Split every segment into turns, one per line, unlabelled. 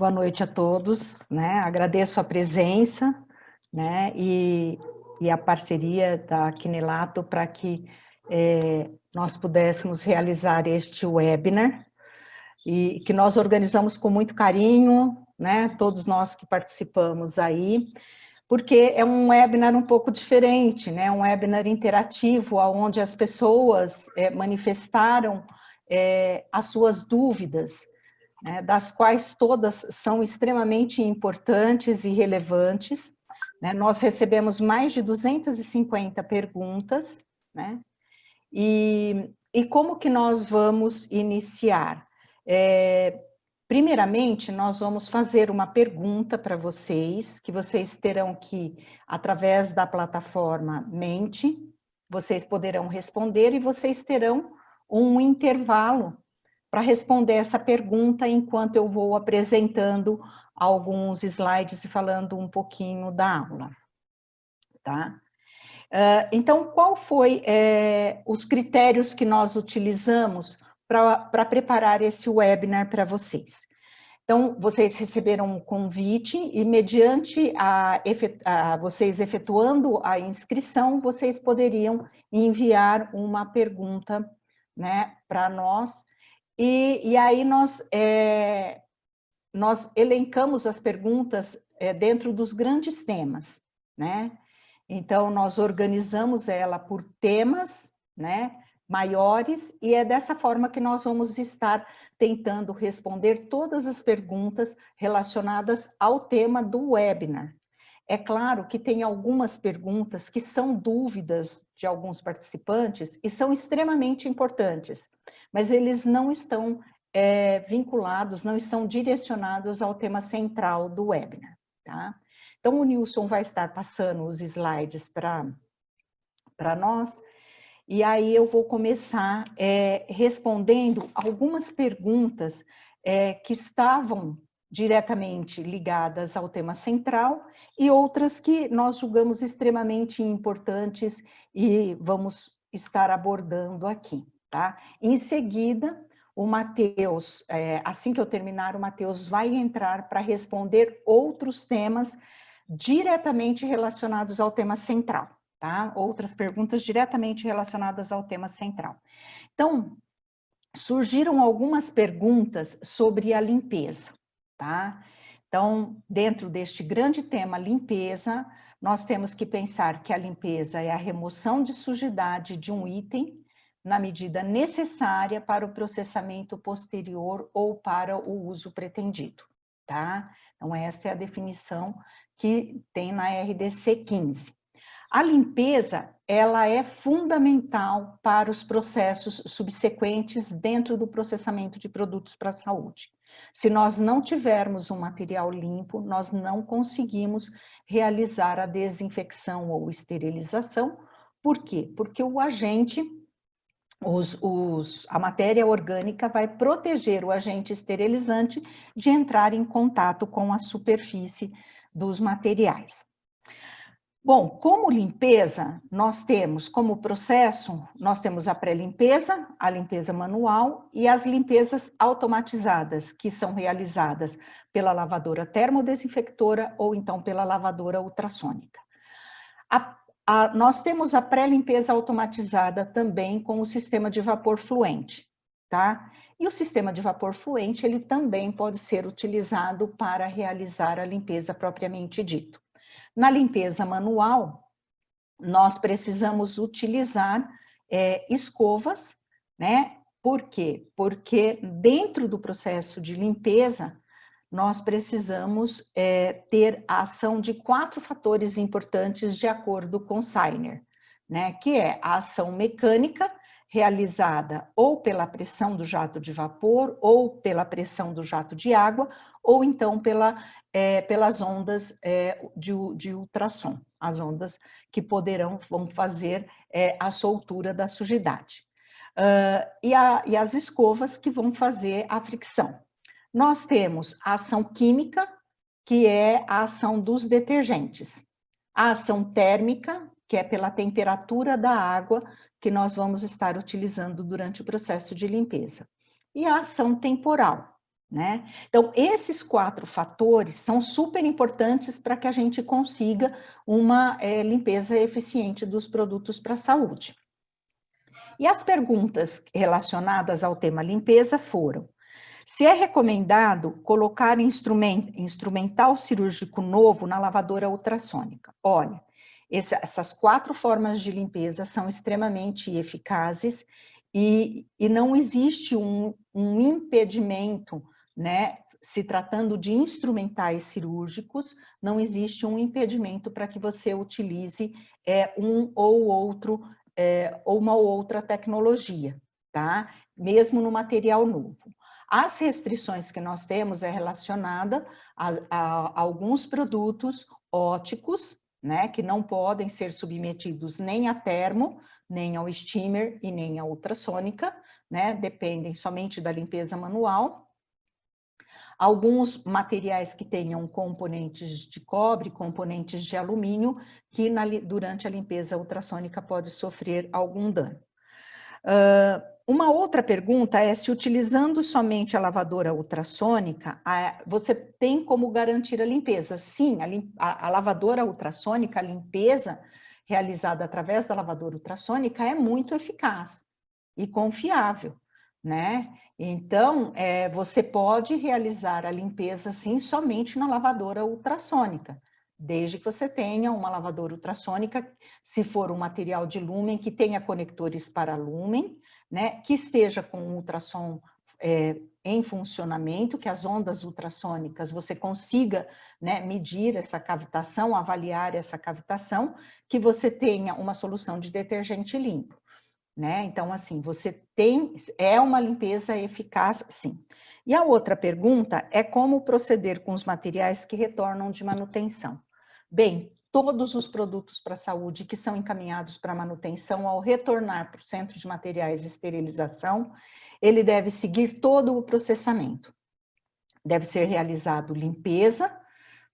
Boa noite a todos, né? Agradeço a presença, né? E a parceria da Quinelato para que nós pudéssemos realizar este webinar e que nós organizamos com muito carinho, né? Todos nós que participamos aí, porque é um webinar um pouco diferente, né? Um webinar interativo, onde as pessoas manifestaram as suas dúvidas, né, das quais todas são extremamente importantes e relevantes, né? Nós recebemos mais de 250 perguntas, né? E como que nós vamos iniciar? Primeiramente, nós vamos fazer uma pergunta para vocês, que vocês terão que, através da plataforma Mente, vocês poderão responder e vocês terão um intervalo para responder essa pergunta enquanto eu vou apresentando alguns slides e falando um pouquinho da aula, tá? Então, qual foi os critérios que nós utilizamos para preparar esse webinar para vocês? Então, vocês receberam um convite e, mediante vocês efetuando a inscrição, vocês poderiam enviar uma pergunta, né, para nós. E aí nós elencamos as perguntas dentro dos grandes temas, né? Então, nós organizamos ela por temas, né, maiores, e é dessa forma que nós vamos estar tentando responder todas as perguntas relacionadas ao tema do webinar. É claro que tem algumas perguntas que são dúvidas de alguns participantes e são extremamente importantes, mas eles não estão vinculados, não estão direcionados ao tema central do webinar, tá? Então, o Nilson vai estar passando os slides para nós, e aí eu vou começar respondendo algumas perguntas que estavam diretamente ligadas ao tema central e outras que nós julgamos extremamente importantes e vamos estar abordando aqui, tá? Em seguida, o Matheus, assim que eu terminar, o Matheus vai entrar para responder outros temas diretamente relacionados ao tema central, tá? Outras perguntas diretamente relacionadas ao tema central. Então, surgiram algumas perguntas sobre a limpeza, tá? Então, dentro deste grande tema limpeza, nós temos que pensar que a limpeza é a remoção de sujidade de um item na medida necessária para o processamento posterior ou para o uso pretendido, tá? Então, esta é a definição que tem na RDC 15. A limpeza, ela é fundamental para os processos subsequentes dentro do processamento de produtos para a saúde. Se nós não tivermos um material limpo, nós não conseguimos realizar a desinfecção ou esterilização. Por quê? Porque o agente, a matéria orgânica vai proteger o agente esterilizante de entrar em contato com a superfície dos materiais. Bom, como limpeza, nós temos como processo, nós temos a pré-limpeza, a limpeza manual e as limpezas automatizadas, que são realizadas pela lavadora termodesinfectora ou então pela lavadora ultrassônica. Nós temos a pré-limpeza automatizada também com o sistema de vapor fluente, tá? E o sistema de vapor fluente, ele também pode ser utilizado para realizar a limpeza propriamente dito. Na limpeza manual, nós precisamos utilizar escovas, né? Por quê? Porque dentro do processo de limpeza, nós precisamos ter a ação de 4 fatores importantes de acordo com Sainer, né? Que é a ação mecânica, realizada ou pela pressão do jato de vapor, ou pela pressão do jato de água, ou então pelas ondas de ultrassom, as ondas que vão fazer a soltura da sujidade. E as escovas que vão fazer a fricção. Nós temos a ação química, que é a ação dos detergentes. A ação térmica, que é pela temperatura da água que nós vamos estar utilizando durante o processo de limpeza. E a ação temporal, né? Então, esses 4 fatores são super importantes para que a gente consiga uma limpeza eficiente dos produtos para a saúde. E as perguntas relacionadas ao tema limpeza foram: se é recomendado colocar instrumental cirúrgico novo na lavadora ultrassônica? Olha, essas 4 formas de limpeza são extremamente eficazes e não existe um impedimento, né? Se tratando de instrumentais cirúrgicos, não existe um impedimento para que você utilize um ou outro, ou uma ou outra tecnologia, tá? Mesmo no material novo. As restrições que nós temos é relacionada a alguns produtos óticos, né, que não podem ser submetidos nem a termo, nem ao steamer e nem à ultrassônica, né, dependem somente da limpeza manual. Alguns materiais que tenham componentes de cobre, componentes de alumínio, que durante a limpeza ultrassônica pode sofrer algum dano. Uma outra pergunta é se utilizando somente a lavadora ultrassônica, você tem como garantir a limpeza? Sim, a lavadora ultrassônica, a limpeza realizada através da lavadora ultrassônica é muito eficaz e confiável, né? Então, você pode realizar a limpeza, sim, somente na lavadora ultrassônica, desde que você tenha uma lavadora ultrassônica, se for um material de lúmen, que tenha conectores para lúmen, né, que esteja com ultrassom em funcionamento, que as ondas ultrassônicas você consiga, né, medir essa cavitação, avaliar essa cavitação, que você tenha uma solução de detergente limpo, né? Então, assim, é uma limpeza eficaz, sim. E a outra pergunta é como proceder com os materiais que retornam de manutenção. Bem, todos os produtos para a saúde que são encaminhados para manutenção, ao retornar para o Centro de Materiais de Esterilização, ele deve seguir todo o processamento. Deve ser realizado limpeza,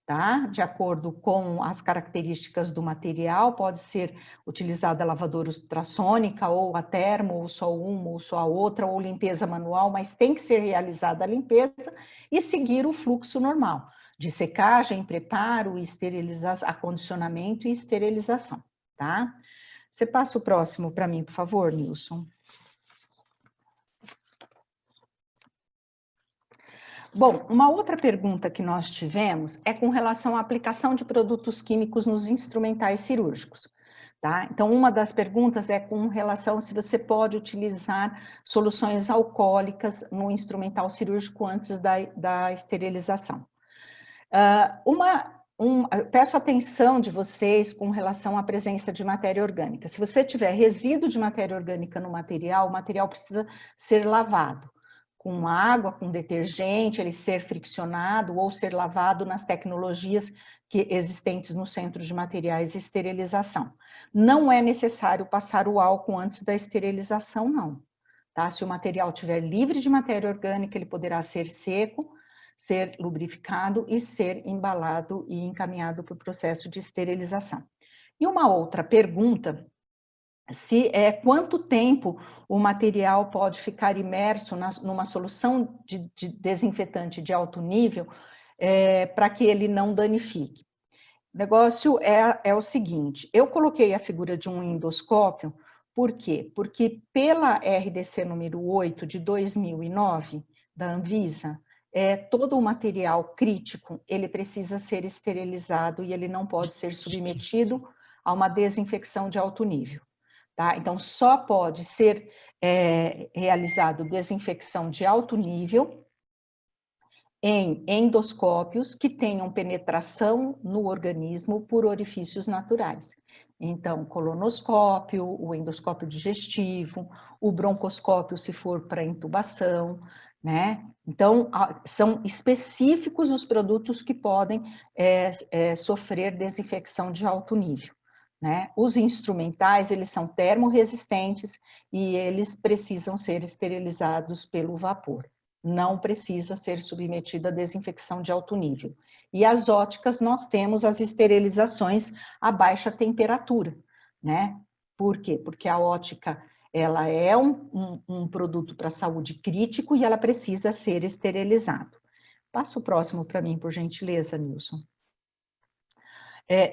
tá? De acordo com as características do material, pode ser utilizada a lavadora ultrassônica, ou a termo, ou só uma, ou só a outra, ou limpeza manual, mas tem que ser realizada a limpeza e seguir o fluxo normal de secagem, preparo, esterilização, acondicionamento e esterilização, tá? Você passa o próximo para mim, por favor, Nilson. Bom, uma outra pergunta que nós tivemos é com relação à aplicação de produtos químicos nos instrumentais cirúrgicos, tá? Então, uma das perguntas é com relação se você pode utilizar soluções alcoólicas no instrumental cirúrgico antes da esterilização. Peço atenção de vocês com relação à presença de matéria orgânica. Se você tiver resíduo de matéria orgânica no material, o material precisa ser lavado com água, com detergente, ele ser friccionado ou ser lavado nas tecnologias existentes no Centro de Materiais de Esterilização. Não é necessário passar o álcool antes da esterilização, não. Tá? Se o material estiver livre de matéria orgânica, ele poderá ser seco, ser lubrificado e ser embalado e encaminhado para o processo de esterilização. E uma outra pergunta, quanto tempo o material pode ficar imerso numa solução de desinfetante de alto nível para que ele não danifique. O negócio é o seguinte, eu coloquei a figura de um endoscópio, por quê? Porque pela RDC número 8 de 2009, da Anvisa, todo o material crítico, ele precisa ser esterilizado e ele não pode ser submetido a uma desinfecção de alto nível. Tá? Então, só pode ser realizado desinfecção de alto nível em endoscópios que tenham penetração no organismo por orifícios naturais. Então, colonoscópio, o endoscópio digestivo, o broncoscópio se for para intubação, né? Então, são específicos os produtos que podem sofrer desinfecção de alto nível. Né? Os instrumentais, eles são termorresistentes e eles precisam ser esterilizados pelo vapor. Não precisa ser submetida a desinfecção de alto nível. E as óticas, nós temos as esterilizações a baixa temperatura, né? Por quê? Porque a ótica, ela é um produto para a saúde crítico e ela precisa ser esterilizado. Passa o próximo para mim, por gentileza, Nilson.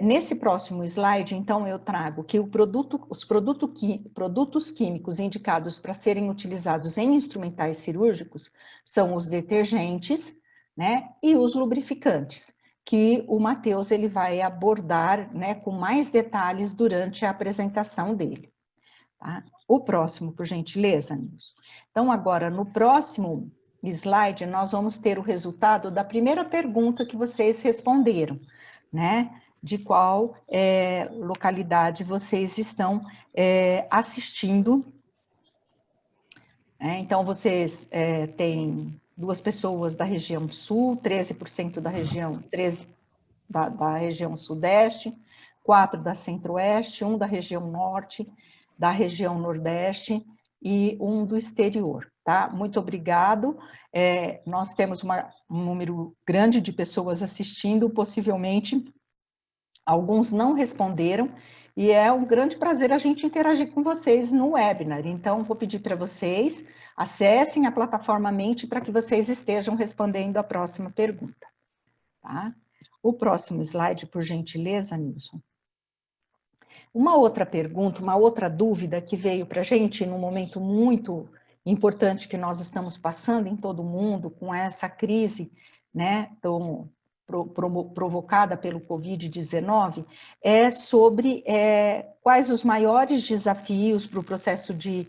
Nesse próximo slide, então, eu trago que os produtos químicos indicados para serem utilizados em instrumentais cirúrgicos são os detergentes, né, e os lubrificantes, que o Matheus ele vai abordar, né, com mais detalhes durante a apresentação dele. Tá? O próximo, por gentileza, Nilson. Então, agora, no próximo slide, nós vamos ter o resultado da primeira pergunta que vocês responderam, né? De qual localidade vocês estão assistindo. Então, vocês têm 2 pessoas da região sul, 13% da região, 13% da região sudeste, 4% da centro-oeste, 1% da região norte, da região nordeste e 1% do exterior, tá? Muito obrigado. Nós temos um número grande de pessoas assistindo, possivelmente alguns não responderam, e é um grande prazer a gente interagir com vocês no webinar. Então, vou pedir para vocês, acessem a plataforma Mente para que vocês estejam respondendo a próxima pergunta, tá? O próximo slide, por gentileza, Nilson. Uma outra pergunta, uma outra dúvida que veio para a gente num momento muito importante que nós estamos passando em todo o mundo, com essa crise, né, provocada pelo Covid-19, é sobre quais os maiores desafios para o processo de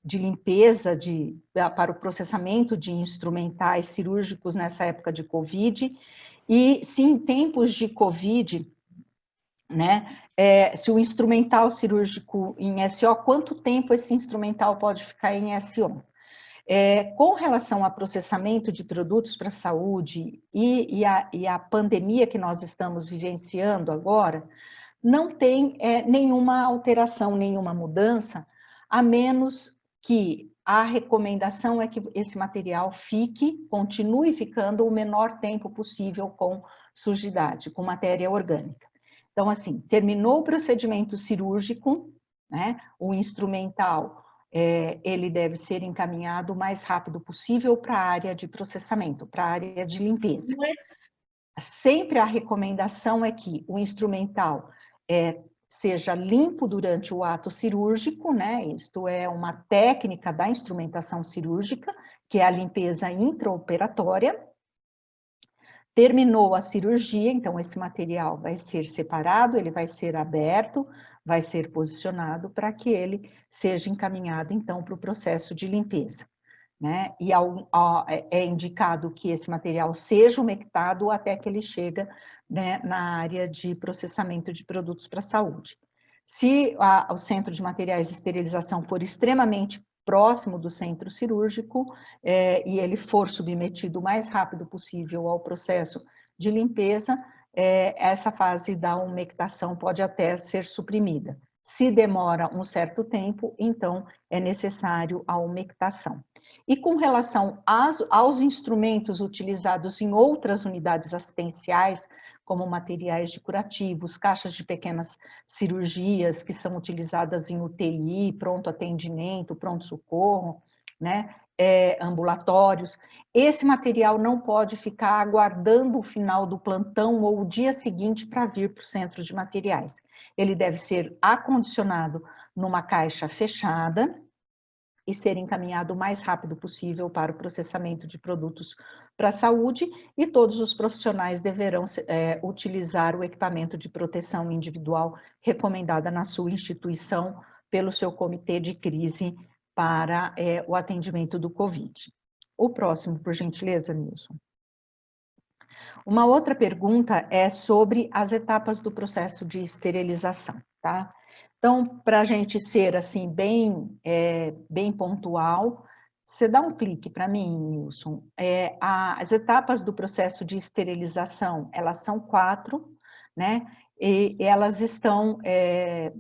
limpeza, para o processamento de instrumentais cirúrgicos nessa época de Covid, e se em tempos de Covid, né, se o instrumental cirúrgico em SO, quanto tempo esse instrumental pode ficar em SO? Com relação ao processamento de produtos para a saúde e a pandemia que nós estamos vivenciando agora, não tem nenhuma alteração, nenhuma mudança, a menos que a recomendação é que esse material continue ficando o menor tempo possível com sujidade, com matéria orgânica. Então, assim, terminou o procedimento cirúrgico, né, o instrumental, ele deve ser encaminhado o mais rápido possível para a área de processamento, para a área de limpeza. Sempre a recomendação é que o instrumental seja limpo durante o ato cirúrgico, né? Isto é uma técnica da instrumentação cirúrgica, que é a limpeza intraoperatória. Terminou a cirurgia, então esse material vai ser separado, ele vai ser aberto, vai ser posicionado para que ele seja encaminhado, então, para o processo de limpeza, né? E é indicado que esse material seja umectado até que ele chega, né, na área de processamento de produtos para a saúde. Se o centro de materiais de esterilização for extremamente próximo do centro cirúrgico e ele for submetido o mais rápido possível ao processo de limpeza, essa fase da umectação pode até ser suprimida. Se demora um certo tempo, então é necessário a umectação. E com relação aos instrumentos utilizados em outras unidades assistenciais, como materiais de curativos, caixas de pequenas cirurgias que são utilizadas em UTI, pronto atendimento, pronto-socorro, né, ambulatórios, esse material não pode ficar aguardando o final do plantão ou o dia seguinte para vir para o centro de materiais. Ele deve ser acondicionado numa caixa fechada e ser encaminhado o mais rápido possível para o processamento de produtos para a saúde, e todos os profissionais deverão utilizar o equipamento de proteção individual recomendada na sua instituição pelo seu comitê de crise para o atendimento do COVID. O próximo, por gentileza, Nilson. Uma outra pergunta é sobre as etapas do processo de esterilização, tá? Então, para a gente ser assim bem pontual, você dá um clique para mim, Nilson. As etapas do processo de esterilização, elas são 4, né? E elas estão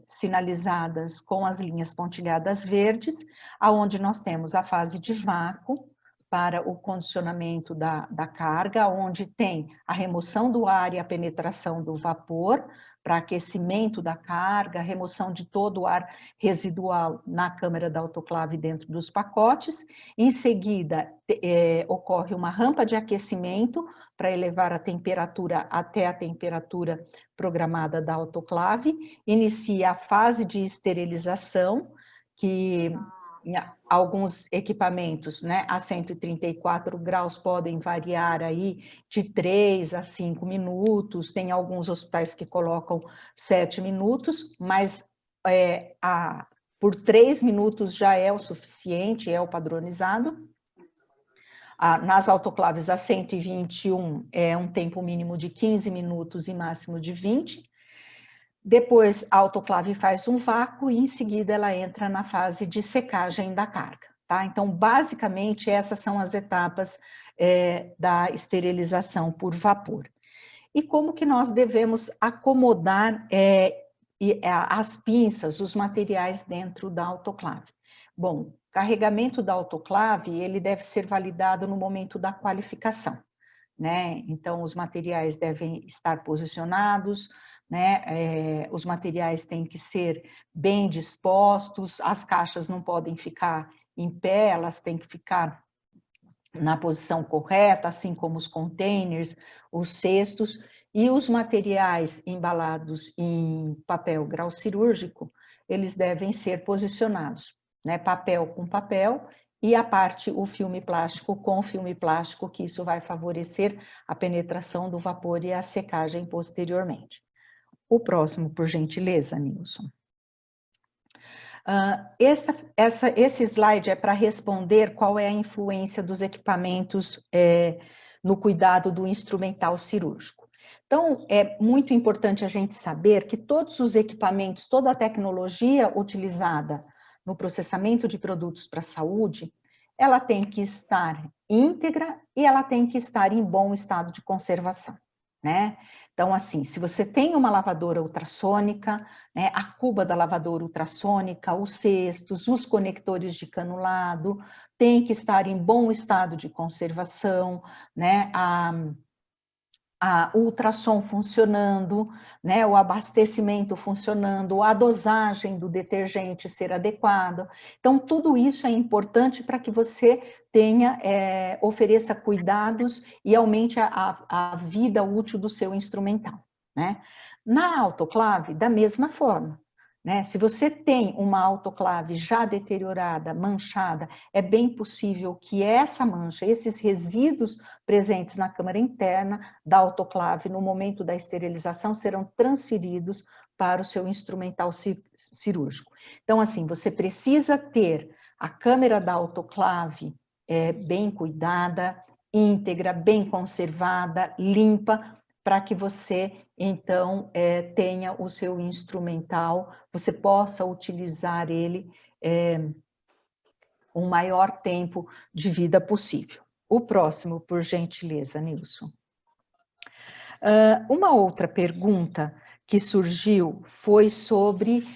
sinalizadas com as linhas pontilhadas verdes, aonde nós temos a fase de vácuo, para o condicionamento da carga, onde tem a remoção do ar e a penetração do vapor, para aquecimento da carga, remoção de todo o ar residual na câmara da autoclave dentro dos pacotes. Em seguida, ocorre uma rampa de aquecimento para elevar a temperatura até a temperatura programada da autoclave. Inicia a fase de esterilização, que em alguns equipamentos, né, a 134 graus podem variar aí de 3 a 5 minutos, tem alguns hospitais que colocam 7 minutos, mas por 3 minutos já é o suficiente, é o padronizado. Nas autoclaves a 121 é um tempo mínimo de 15 minutos e máximo de 20. Depois, a autoclave faz um vácuo e, em seguida, ela entra na fase de secagem da carga. Tá? Então, basicamente, essas são as etapas da esterilização por vapor. E como que nós devemos acomodar as pinças, os materiais dentro da autoclave? Bom, carregamento da autoclave, ele deve ser validado no momento da qualificação, né? Então, os materiais devem estar posicionados, né? Os materiais têm que ser bem dispostos, as caixas não podem ficar em pé, elas têm que ficar na posição correta, assim como os containers, os cestos, e os materiais embalados em papel grau cirúrgico, eles devem ser posicionados, né? Papel com papel, e a parte, o filme plástico com filme plástico, que isso vai favorecer a penetração do vapor e a secagem posteriormente. O próximo, por gentileza, Nilson. Esse slide é para responder qual é a influência dos equipamentos no cuidado do instrumental cirúrgico. Então, é muito importante a gente saber que todos os equipamentos, toda a tecnologia utilizada no processamento de produtos para a saúde, ela tem que estar íntegra e ela tem que estar em bom estado de conservação, né? Então, assim, se você tem uma lavadora ultrassônica, né, a cuba da lavadora ultrassônica, os cestos, os conectores de canulado, tem que estar em bom estado de conservação, né? O ultrassom funcionando, né, o abastecimento funcionando, a dosagem do detergente ser adequada. Então, tudo isso é importante para que você ofereça cuidados e aumente a vida útil do seu instrumental, né? Na autoclave, da mesma forma, né? Se você tem uma autoclave já deteriorada, manchada, é bem possível que essa mancha, esses resíduos presentes na câmara interna da autoclave, no momento da esterilização, serão transferidos para o seu instrumental cirúrgico. Então, assim, você precisa ter a câmara da autoclave bem cuidada, íntegra, bem conservada, limpa, para que você, então, tenha o seu instrumental, você possa utilizar ele o maior tempo de vida possível. O próximo, por gentileza, Nilson. Uma outra pergunta que surgiu foi sobre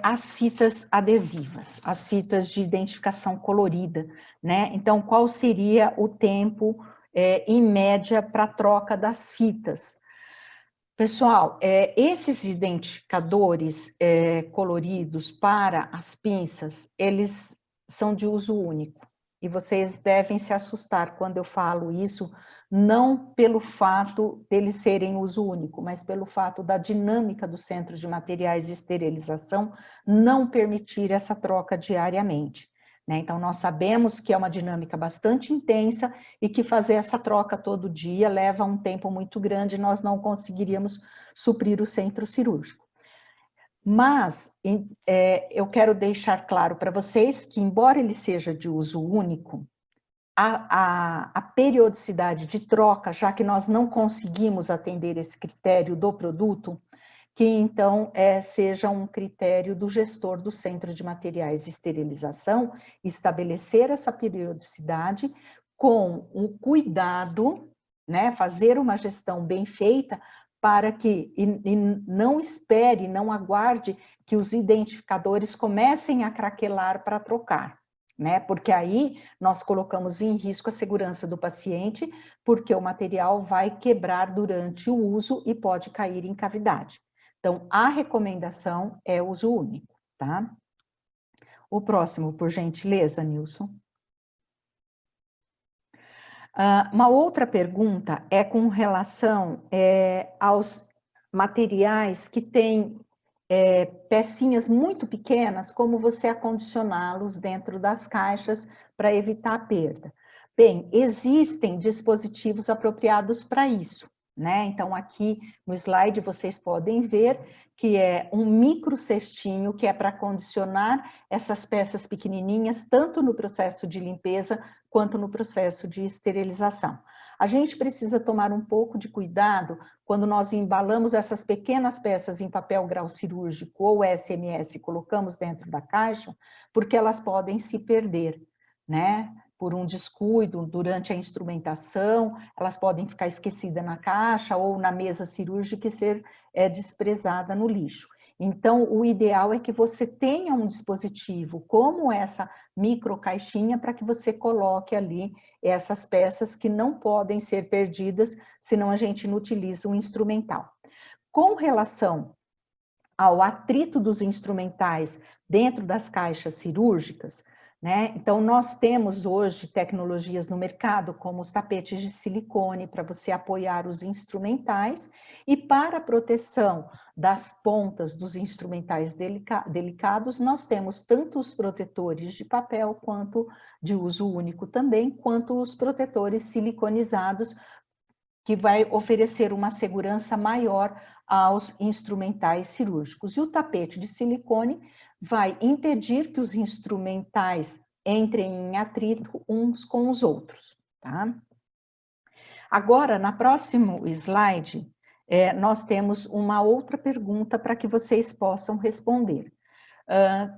as fitas adesivas, as fitas de identificação colorida, né? Então, qual seria o tempo, em média, para a troca das fitas? Pessoal, esses identificadores coloridos para as pinças, eles são de uso único. E vocês devem se assustar quando eu falo isso, não pelo fato deles serem uso único, mas pelo fato da dinâmica do Centro de Materiais e Esterilização não permitir essa troca diariamente, né? Então, nós sabemos que é uma dinâmica bastante intensa e que fazer essa troca todo dia leva um tempo muito grande, nós não conseguiríamos suprir o centro cirúrgico. Mas eu quero deixar claro para vocês que, embora ele seja de uso único, a periodicidade de troca, já que nós não conseguimos atender esse critério do produto, que então seja um critério do gestor do Centro de Materiais e Esterilização estabelecer essa periodicidade com um cuidado, né, fazer uma gestão bem feita para que não espere, não aguarde que os identificadores comecem a craquelar para trocar. né? Porque aí nós colocamos em risco a segurança do paciente, porque o material vai quebrar durante o uso e pode cair em cavidade. Então, a recomendação é uso único, tá? O próximo, por gentileza, Nilson. Uma outra pergunta é com relação aos materiais que têm pecinhas muito pequenas, como você acondicioná-los dentro das caixas para evitar a perda. Bem, existem dispositivos apropriados para isso, né? Então, aqui no slide vocês podem ver que é um micro cestinho que é para condicionar essas peças pequenininhas, tanto no processo de limpeza quanto no processo de esterilização. A gente precisa tomar um pouco de cuidado quando nós embalamos essas pequenas peças em papel grau cirúrgico ou SMS e colocamos dentro da caixa, porque elas podem se perder, né? Por um descuido durante a instrumentação, elas podem ficar esquecidas na caixa ou na mesa cirúrgica e ser desprezada no lixo. Então, o ideal é que você tenha um dispositivo como essa micro caixinha para que você coloque ali essas peças que não podem ser perdidas, senão a gente não utiliza o instrumental. Com relação ao atrito dos instrumentais dentro das caixas cirúrgicas, né? Então, nós temos hoje tecnologias no mercado, como os tapetes de silicone, para você apoiar os instrumentais, e para a proteção das pontas dos instrumentais delicados, nós temos tanto os protetores de papel, quanto de uso único também, quanto os protetores siliconizados, que vai oferecer uma segurança maior aos instrumentais cirúrgicos. E o tapete de silicone vai impedir que os instrumentais entrem em atrito uns com os outros, tá? Agora, na próximo slide, nós temos uma outra pergunta para que vocês possam responder.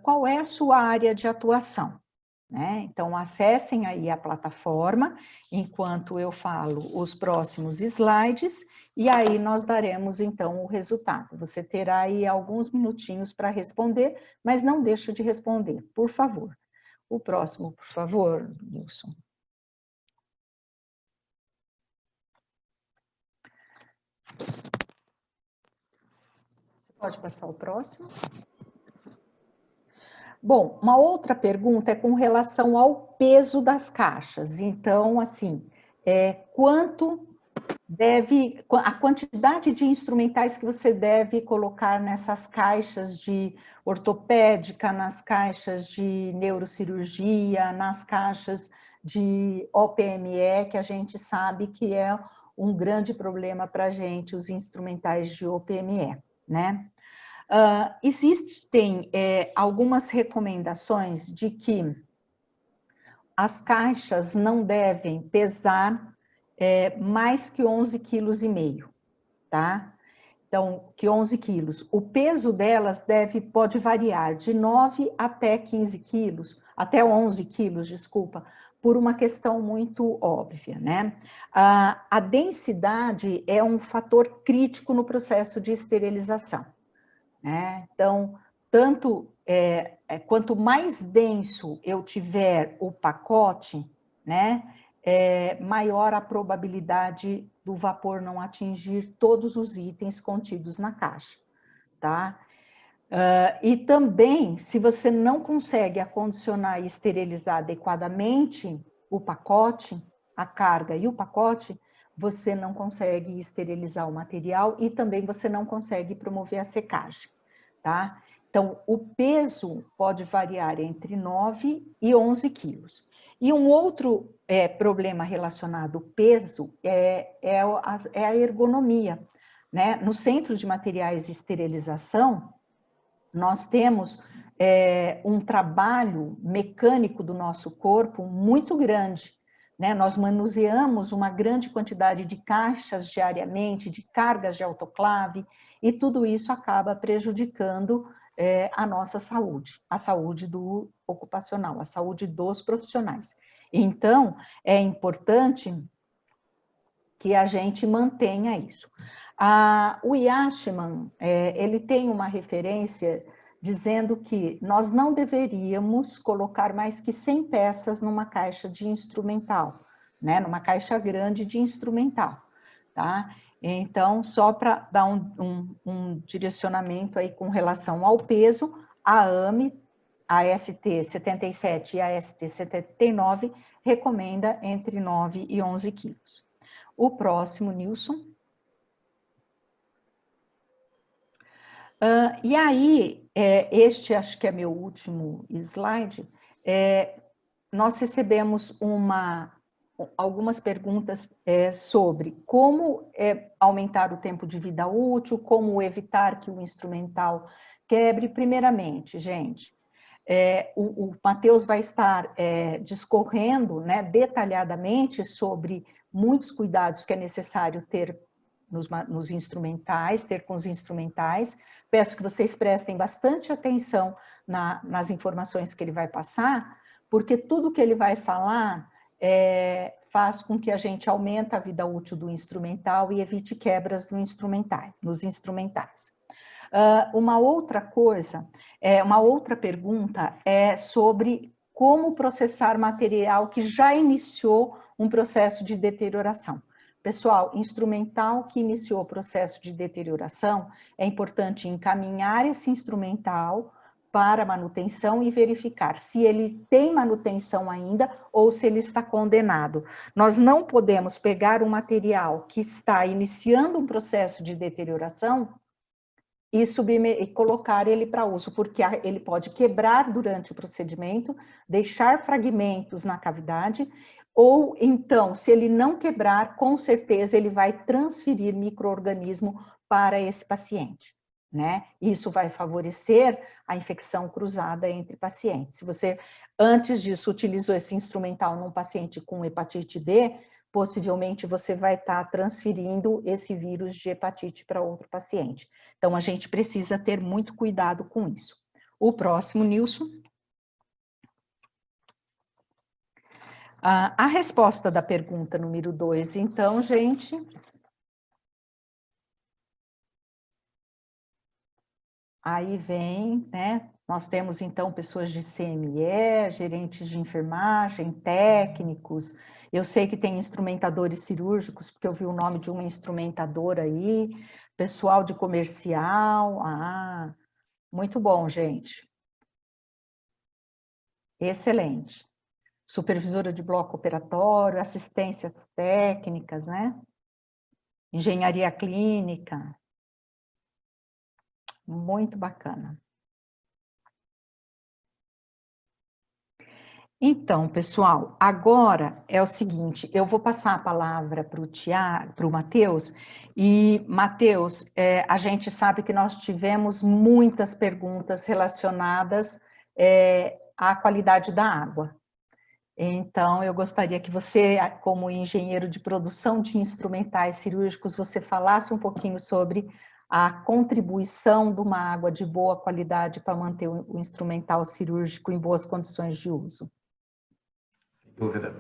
Qual é a sua área de atuação? Né? Então, acessem aí a plataforma, enquanto eu falo os próximos slides, e aí nós daremos, então, o resultado. Você terá aí alguns minutinhos para responder, mas não deixe de responder, por favor. O próximo, por favor, Nilson. Você pode passar o próximo? Bom, uma outra pergunta é com relação ao peso das caixas. Então, assim, quanto deve, a quantidade de instrumentais que você deve colocar nessas caixas de ortopédica, nas caixas de neurocirurgia, nas caixas de OPME, que a gente sabe que é um grande problema para a gente, os instrumentais de OPME, né? Existem algumas recomendações de que as caixas não devem pesar mais que 11,5 kg, tá? Então, que 11 quilos. O peso delas pode variar de 9 até 15 quilos, até 11 quilos, desculpa, por uma questão muito óbvia, né? A densidade é um fator crítico no processo de esterilização. Né? Então, quanto mais denso eu tiver o pacote, né, maior a probabilidade do vapor não atingir todos os itens contidos na caixa, tá? E também, se você não consegue acondicionar e esterilizar adequadamente o pacote, a carga e o pacote, você não consegue esterilizar o material e também você não consegue promover a secagem. Tá? Então, o peso pode variar entre 9 e 11 quilos. E um outro problema relacionado ao peso é a ergonomia. Né? No Centro de Materiais de Esterilização, nós temos um trabalho mecânico do nosso corpo muito grande. Né? Nós manuseamos uma grande quantidade de caixas diariamente, de cargas de autoclave, e tudo isso acaba prejudicando a nossa saúde, a saúde do ocupacional, a saúde dos profissionais. Então, é importante que a gente mantenha isso. O Yashman, ele tem uma referência dizendo que nós não deveríamos colocar mais que 100 peças numa caixa de instrumental, né? Numa caixa grande de instrumental, tá? Então, só para dar um direcionamento aí com relação ao peso, a AME, a ST 77 e a ST 79 recomenda entre 9 e 11 quilos. O próximo, Nilson. E aí, este acho que é meu último slide, nós recebemos algumas perguntas sobre como aumentar o tempo de vida útil, como evitar que o instrumental quebre. Primeiramente, gente, o Matheus vai estar discorrendo, né, detalhadamente sobre muitos cuidados que é necessário ter nos instrumentais, ter com os instrumentais. Peço que vocês prestem bastante atenção nas informações que ele vai passar, porque tudo que ele vai falar faz com que a gente aumente a vida útil do instrumental e evite quebras nos instrumentais. Uma outra coisa, uma outra pergunta é sobre como processar material que já iniciou um processo de deterioração. Pessoal, instrumental que iniciou o processo de deterioração, é importante encaminhar esse instrumental para manutenção e verificar se ele tem manutenção ainda ou se ele está condenado. Nós não podemos pegar um material que está iniciando um processo de deterioração e colocar ele para uso, porque ele pode quebrar durante o procedimento, deixar fragmentos na cavidade, ou então, se ele não quebrar, com certeza ele vai transferir micro-organismo para esse paciente, né? Isso vai favorecer a infecção cruzada entre pacientes. Se você, antes disso, utilizou esse instrumental num paciente com hepatite B, possivelmente você vai estar transferindo esse vírus de hepatite para outro paciente. Então, a gente precisa ter muito cuidado com isso. O próximo, Nilson. A resposta da pergunta número 2, então, gente. Aí vem, né? Nós temos, então, pessoas de CME, gerentes de enfermagem, técnicos. Eu sei que tem instrumentadores cirúrgicos, porque eu vi o nome de uma instrumentadora aí. Pessoal de comercial. Muito bom, gente. Excelente. Supervisora de bloco operatório, assistências técnicas, né? Engenharia clínica. Muito bacana. Então, pessoal, agora é o seguinte, eu vou passar a palavra para o Matheus, e, Matheus, a gente sabe que nós tivemos muitas perguntas relacionadas à qualidade da água. Então, eu gostaria que você, como engenheiro de produção de instrumentais cirúrgicos, você falasse um pouquinho sobre a contribuição de uma água de boa qualidade para manter o instrumental cirúrgico em boas condições de uso.
Sem dúvida.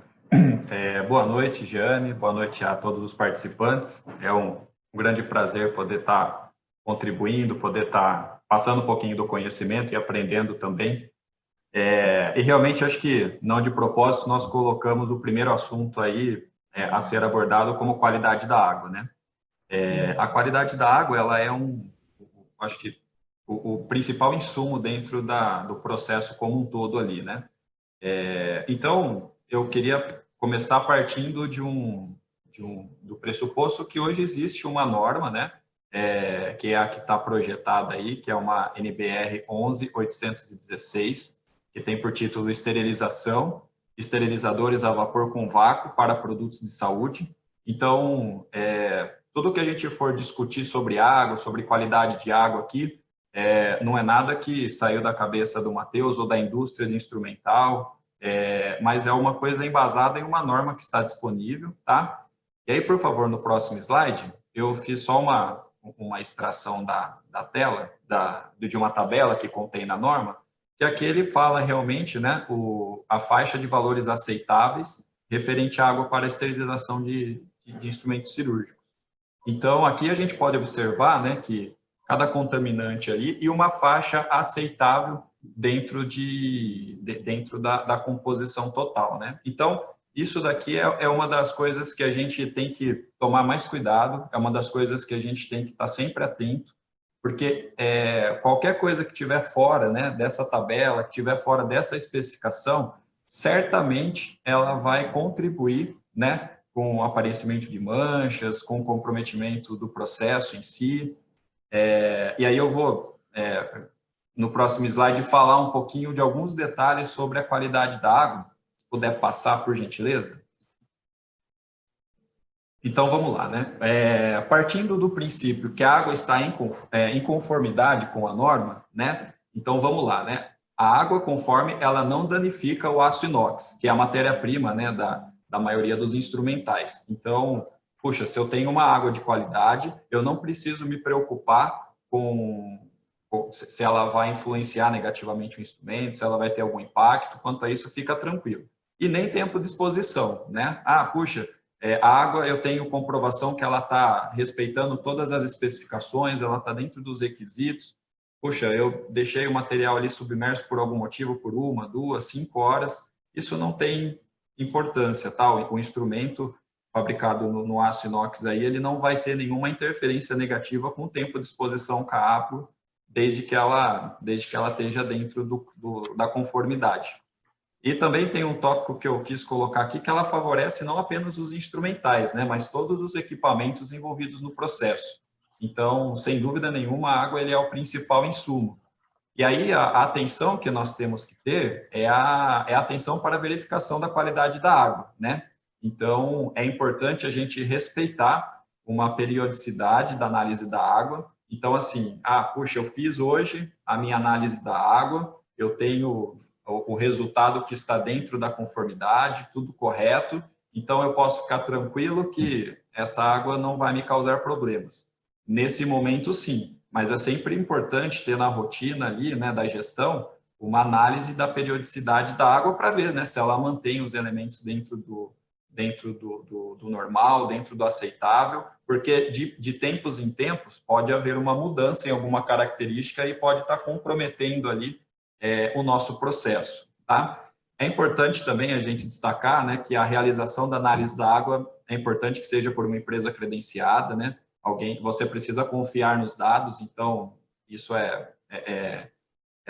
Boa noite, Jeane, boa noite a todos os participantes. É um grande prazer poder estar contribuindo, poder estar passando um pouquinho do conhecimento e aprendendo também. E realmente, acho que, não de propósito, nós colocamos o primeiro assunto aí a ser abordado como qualidade da água, né? A qualidade da água, ela é acho que, o principal insumo dentro do processo como um todo ali, né? Então, eu queria começar partindo do pressuposto que hoje existe uma norma, né? Que é a que está projetada aí, que é uma NBR 11816, que tem por título Esterilização, esterilizadores a vapor com vácuo para produtos de saúde. Então, tudo que a gente for discutir sobre água, sobre qualidade de água aqui, não é nada que saiu da cabeça do Matheus ou da indústria de instrumental, mas é uma coisa embasada em uma norma que está disponível, tá? E aí, por favor, no próximo slide, eu fiz só uma extração da tela, de uma tabela que contém na norma, que aqui ele fala realmente, né, a faixa de valores aceitáveis referente à água para esterilização de instrumentos cirúrgicos. Então, aqui a gente pode observar, né, que cada contaminante ali e uma faixa aceitável dentro da composição total, né? Então, isso daqui é uma das coisas que a gente tem que tomar mais cuidado, é uma das coisas que a gente tem que estar sempre atento, porque qualquer coisa que estiver fora, né, dessa tabela, que estiver fora dessa especificação, certamente ela vai contribuir, né, com o aparecimento de manchas, com o comprometimento do processo em si. E aí eu vou, no próximo slide, falar um pouquinho de alguns detalhes sobre a qualidade da água. Se puder passar, por gentileza. Então, vamos lá, né? Partindo do princípio que a água está em conformidade com a norma, né? Então, vamos lá, né? A água conforme ela não danifica o aço inox, que é a matéria-prima, né, da maioria dos instrumentais. Então, puxa, se eu tenho uma água de qualidade, eu não preciso me preocupar se ela vai influenciar negativamente o instrumento, se ela vai ter algum impacto. Quanto a isso, fica tranquilo. E nem tempo de exposição, né? Puxa, a água, eu tenho comprovação que ela está respeitando todas as especificações, ela está dentro dos requisitos. Puxa, eu deixei o material ali submerso por algum motivo, por 1, 2, 5 horas. Isso não tem importância, tá? O instrumento fabricado no aço inox aí, ele não vai ter nenhuma interferência negativa com o tempo de exposição CAPO, desde que ela esteja dentro da conformidade. E também tem um tópico que eu quis colocar aqui, que ela favorece não apenas os instrumentais, né, mas todos os equipamentos envolvidos no processo. Então, sem dúvida nenhuma, a água ele é o principal insumo. E aí, a atenção que nós temos que ter é a atenção para a verificação da qualidade da água, né? Então, é importante a gente respeitar uma periodicidade da análise da água. Então, assim, puxa, eu fiz hoje a minha análise da água, eu tenho o resultado que está dentro da conformidade, tudo correto, então eu posso ficar tranquilo que essa água não vai me causar problemas. Nesse momento, sim, mas é sempre importante ter na rotina ali, né, da gestão, uma análise da periodicidade da água para ver, né, se ela mantém os elementos dentro do normal, dentro do aceitável, porque de tempos em tempos pode haver uma mudança em alguma característica e pode estar comprometendo ali o nosso processo, tá? É importante também a gente destacar, né, que a realização da análise da água é importante que seja por uma empresa credenciada, né? Você precisa confiar nos dados, então isso é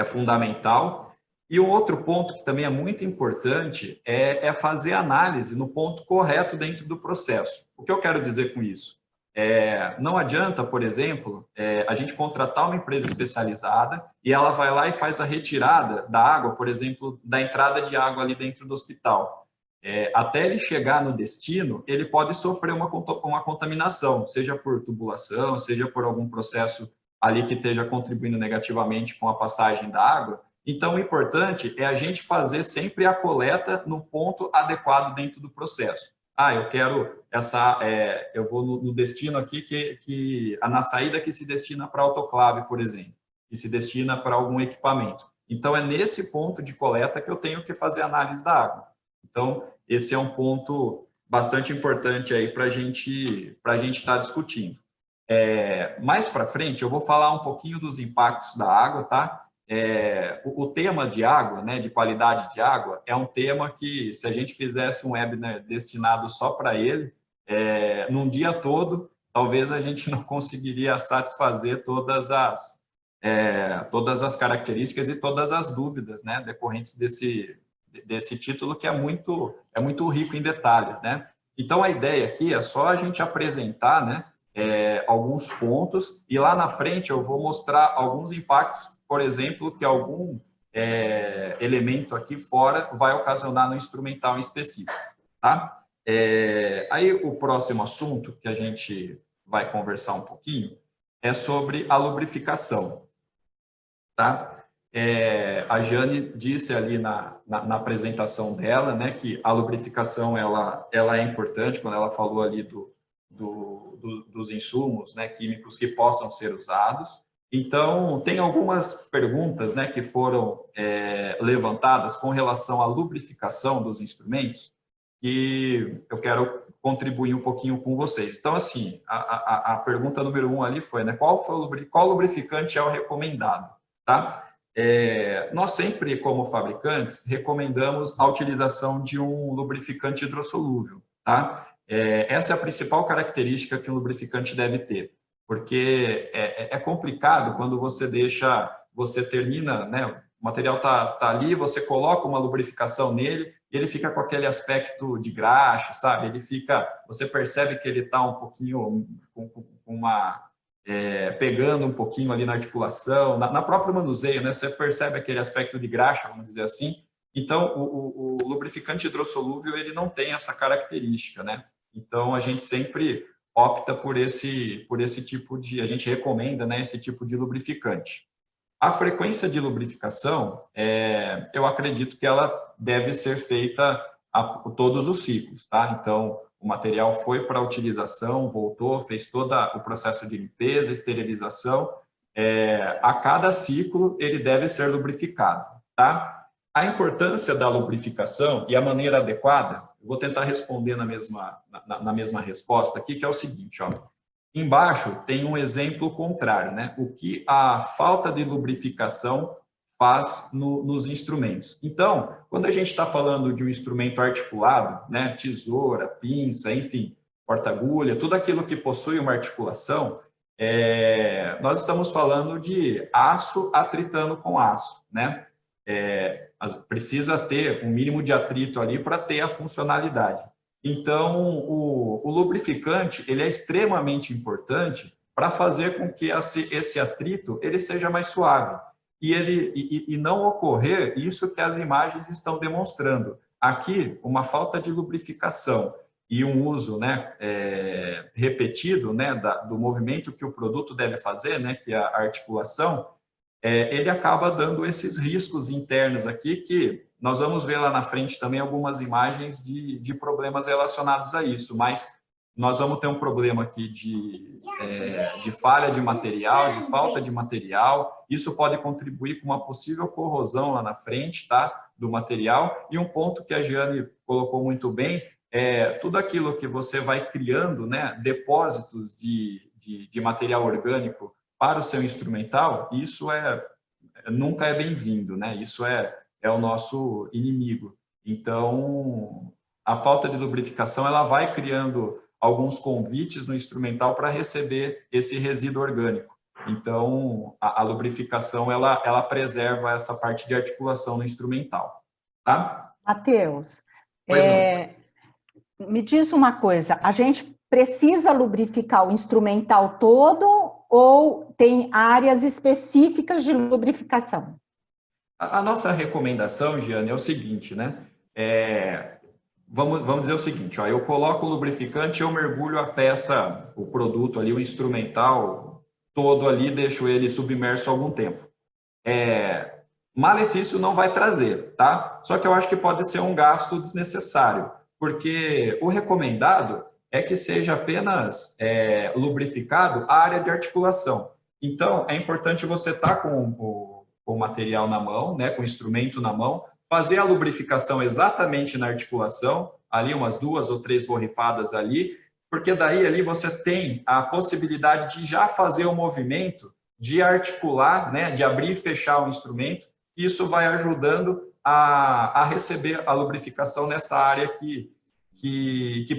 fundamental. E um outro ponto que também é muito importante é fazer análise no ponto correto dentro do processo. O que eu quero dizer com isso? Não adianta, por exemplo, a gente contratar uma empresa especializada e ela vai lá e faz a retirada da água, por exemplo, da entrada de água ali dentro do hospital. Até ele chegar no destino, ele pode sofrer uma contaminação, seja por tubulação, seja por algum processo ali que esteja contribuindo negativamente com a passagem da água. Então, o importante é a gente fazer sempre a coleta no ponto adequado dentro do processo. Eu quero eu vou no destino aqui, na saída que se destina para autoclave, por exemplo, que se destina para algum equipamento. Então, é nesse ponto de coleta que eu tenho que fazer a análise da água. Então, esse é um ponto bastante importante aí para a gente estar discutindo. Mais para frente, eu vou falar um pouquinho dos impactos da água, tá? O tema de água, né, de qualidade de água, é um tema que, se a gente fizesse um webinar destinado só para ele, num dia todo, talvez a gente não conseguiria satisfazer todas as características e todas as dúvidas, né, decorrentes desse título, que é muito rico em detalhes, né? Então, a ideia aqui é só a gente apresentar, né, alguns pontos, e lá na frente eu vou mostrar alguns impactos, por exemplo, que algum elemento aqui fora vai ocasionar no instrumental em específico, tá? Aí o próximo assunto que a gente vai conversar um pouquinho é sobre a lubrificação, tá? A Jane disse ali na apresentação dela, né, que a lubrificação ela é importante quando ela falou ali dos insumos, né, químicos que possam ser usados. Então, tem algumas perguntas, né, que foram levantadas com relação à lubrificação dos instrumentos, e eu quero contribuir um pouquinho com vocês. Então, assim, a pergunta número 1 ali foi, né, qual lubrificante é o recomendado, tá? Nós sempre, como fabricantes, recomendamos a utilização de um lubrificante hidrossolúvel, tá? Essa é a principal característica que um lubrificante deve ter, porque é complicado quando você termina, né, o material tá ali, você coloca uma lubrificação nele e ele fica com aquele aspecto de graxa, sabe? Você percebe que ele está um pouquinho pegando um pouquinho ali na articulação, na própria manuseio, né? Você percebe aquele aspecto de graxa, vamos dizer assim. Então, o lubrificante hidrossolúvel, ele não tem essa característica, né? Então, a gente sempre opta por esse tipo a gente recomenda, né, esse tipo de lubrificante. A frequência de lubrificação, eu acredito que ela deve ser feita a todos os ciclos, tá? Então, o material foi para a utilização, voltou, fez todo o processo de limpeza, esterilização. A cada ciclo, ele deve ser lubrificado, tá? A importância da lubrificação e a maneira adequada, eu vou tentar responder na mesma resposta aqui, que é o seguinte, ó. Embaixo tem um exemplo contrário, né? O que a falta de lubrificação faz nos instrumentos. Então, quando a gente está falando de um instrumento articulado, né? Tesoura, pinça, enfim, porta-agulha, tudo aquilo que possui uma articulação, nós estamos falando de aço atritando com aço, né? Precisa ter um mínimo de atrito ali para ter a funcionalidade. Então, o lubrificante, ele é extremamente importante para fazer com que esse atrito ele seja mais suave e não ocorrer isso que as imagens estão demonstrando. Aqui, uma falta de lubrificação e um uso, né, repetido, né, do movimento que o produto deve fazer, né, que é a articulação, ele acaba dando esses riscos internos aqui que nós vamos ver lá na frente também algumas imagens de problemas relacionados a isso, mas nós vamos ter um problema aqui de falha de material, de falta de material. Isso pode contribuir com uma possível corrosão lá na frente, tá, do material. E um ponto que a Giane colocou muito bem tudo aquilo que você vai criando, né, depósitos de material orgânico para o seu instrumental, isso nunca é bem-vindo, né? Isso é o nosso inimigo. Então, a falta de lubrificação, ela vai criando alguns convites no instrumental para receber esse resíduo orgânico. Então, a lubrificação, ela preserva essa parte de articulação no instrumental, tá?
Matheus, me diz uma coisa, a gente precisa lubrificar o instrumental todo ou tem áreas específicas de lubrificação?
A nossa recomendação, Giane, é o seguinte, né? Vamos dizer o seguinte, ó, eu coloco o lubrificante, eu mergulho a peça, o produto ali, o instrumental todo ali, deixo ele submerso algum tempo. Malefício não vai trazer, tá? Só que eu acho que pode ser um gasto desnecessário, porque o recomendado é que seja apenas lubrificado a área de articulação. Então, é importante você estar com o material na mão, né, com o instrumento na mão, fazer a lubrificação exatamente na articulação, ali umas 2 ou 3 borrifadas ali, porque daí ali você tem a possibilidade de já fazer o movimento de articular, né, de abrir e fechar o instrumento. Isso vai ajudando a receber a lubrificação nessa área que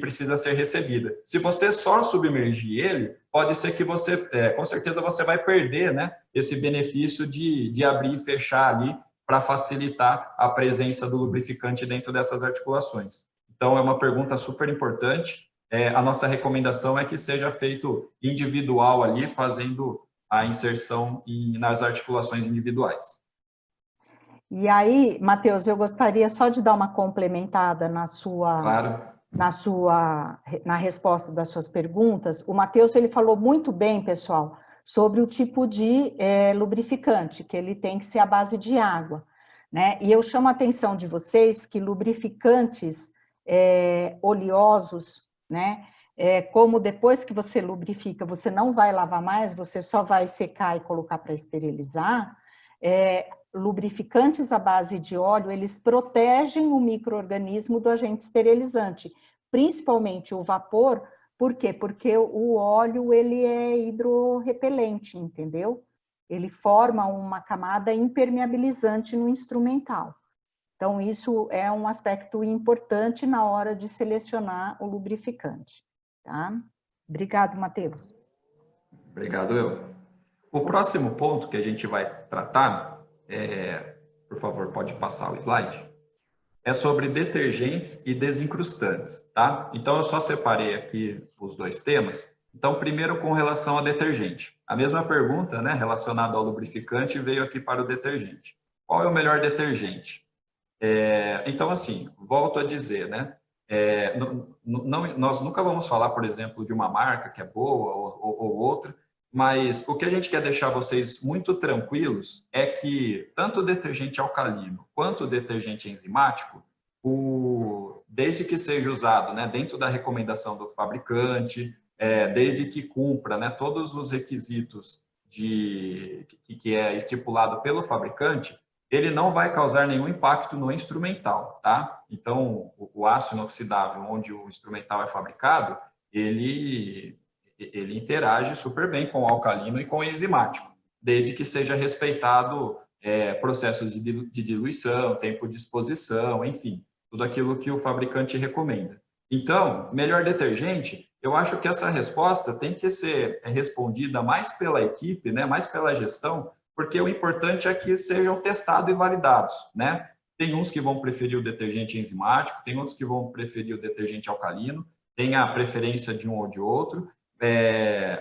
precisa ser recebida. Se você só submergir ele, pode ser que você, com certeza, você vai perder, né, esse benefício de abrir e fechar ali para facilitar a presença do lubrificante dentro dessas articulações. Então, é uma pergunta super importante. A nossa recomendação é que seja feito individual ali, fazendo a inserção nas articulações individuais.
E aí, Matheus, eu gostaria só de dar uma complementada
Claro.
na resposta das suas perguntas. O Matheus, ele falou muito bem, pessoal, sobre o tipo de lubrificante, que ele tem que ser à base de água, né? E eu chamo a atenção de vocês que lubrificantes oleosos, né? Como depois que você lubrifica, você não vai lavar mais, você só vai secar e colocar para esterilizar, lubrificantes à base de óleo, eles protegem o micro-organismo do agente esterilizante, principalmente o vapor. Por quê? Porque o óleo, ele é hidrorrepelente, entendeu? Ele forma uma camada impermeabilizante no instrumental. Então, isso é um aspecto importante na hora de selecionar o lubrificante, tá? Obrigado, Matheus.
Obrigado, eu. O próximo ponto que a gente vai tratar, por favor, pode passar o slide, é sobre detergentes e desencrustantes, tá? Então, eu só separei aqui os dois temas. Então, primeiro com relação a detergente. A mesma pergunta, né, relacionada ao lubrificante, veio aqui para o detergente. Qual é o melhor detergente? Então, assim, volto a dizer, né? Nós nunca vamos falar, por exemplo, de uma marca que é boa ou outra, mas o que a gente quer deixar vocês muito tranquilos é que tanto o detergente alcalino quanto o detergente enzimático, desde que seja usado, né, dentro da recomendação do fabricante, desde que cumpra, né, todos os requisitos que é estipulado pelo fabricante, ele não vai causar nenhum impacto no instrumental, tá? Então, o aço inoxidável, onde o instrumental é fabricado, ele interage super bem com o alcalino e com o enzimático, desde que seja respeitado processos de diluição, tempo de exposição, enfim, tudo aquilo que o fabricante recomenda. Então, melhor detergente, eu acho que essa resposta tem que ser respondida mais pela equipe, né, mais pela gestão, porque o importante é que sejam testados e validados, né? Tem uns que vão preferir o detergente enzimático, tem outros que vão preferir o detergente alcalino, tem a preferência de um ou de outro,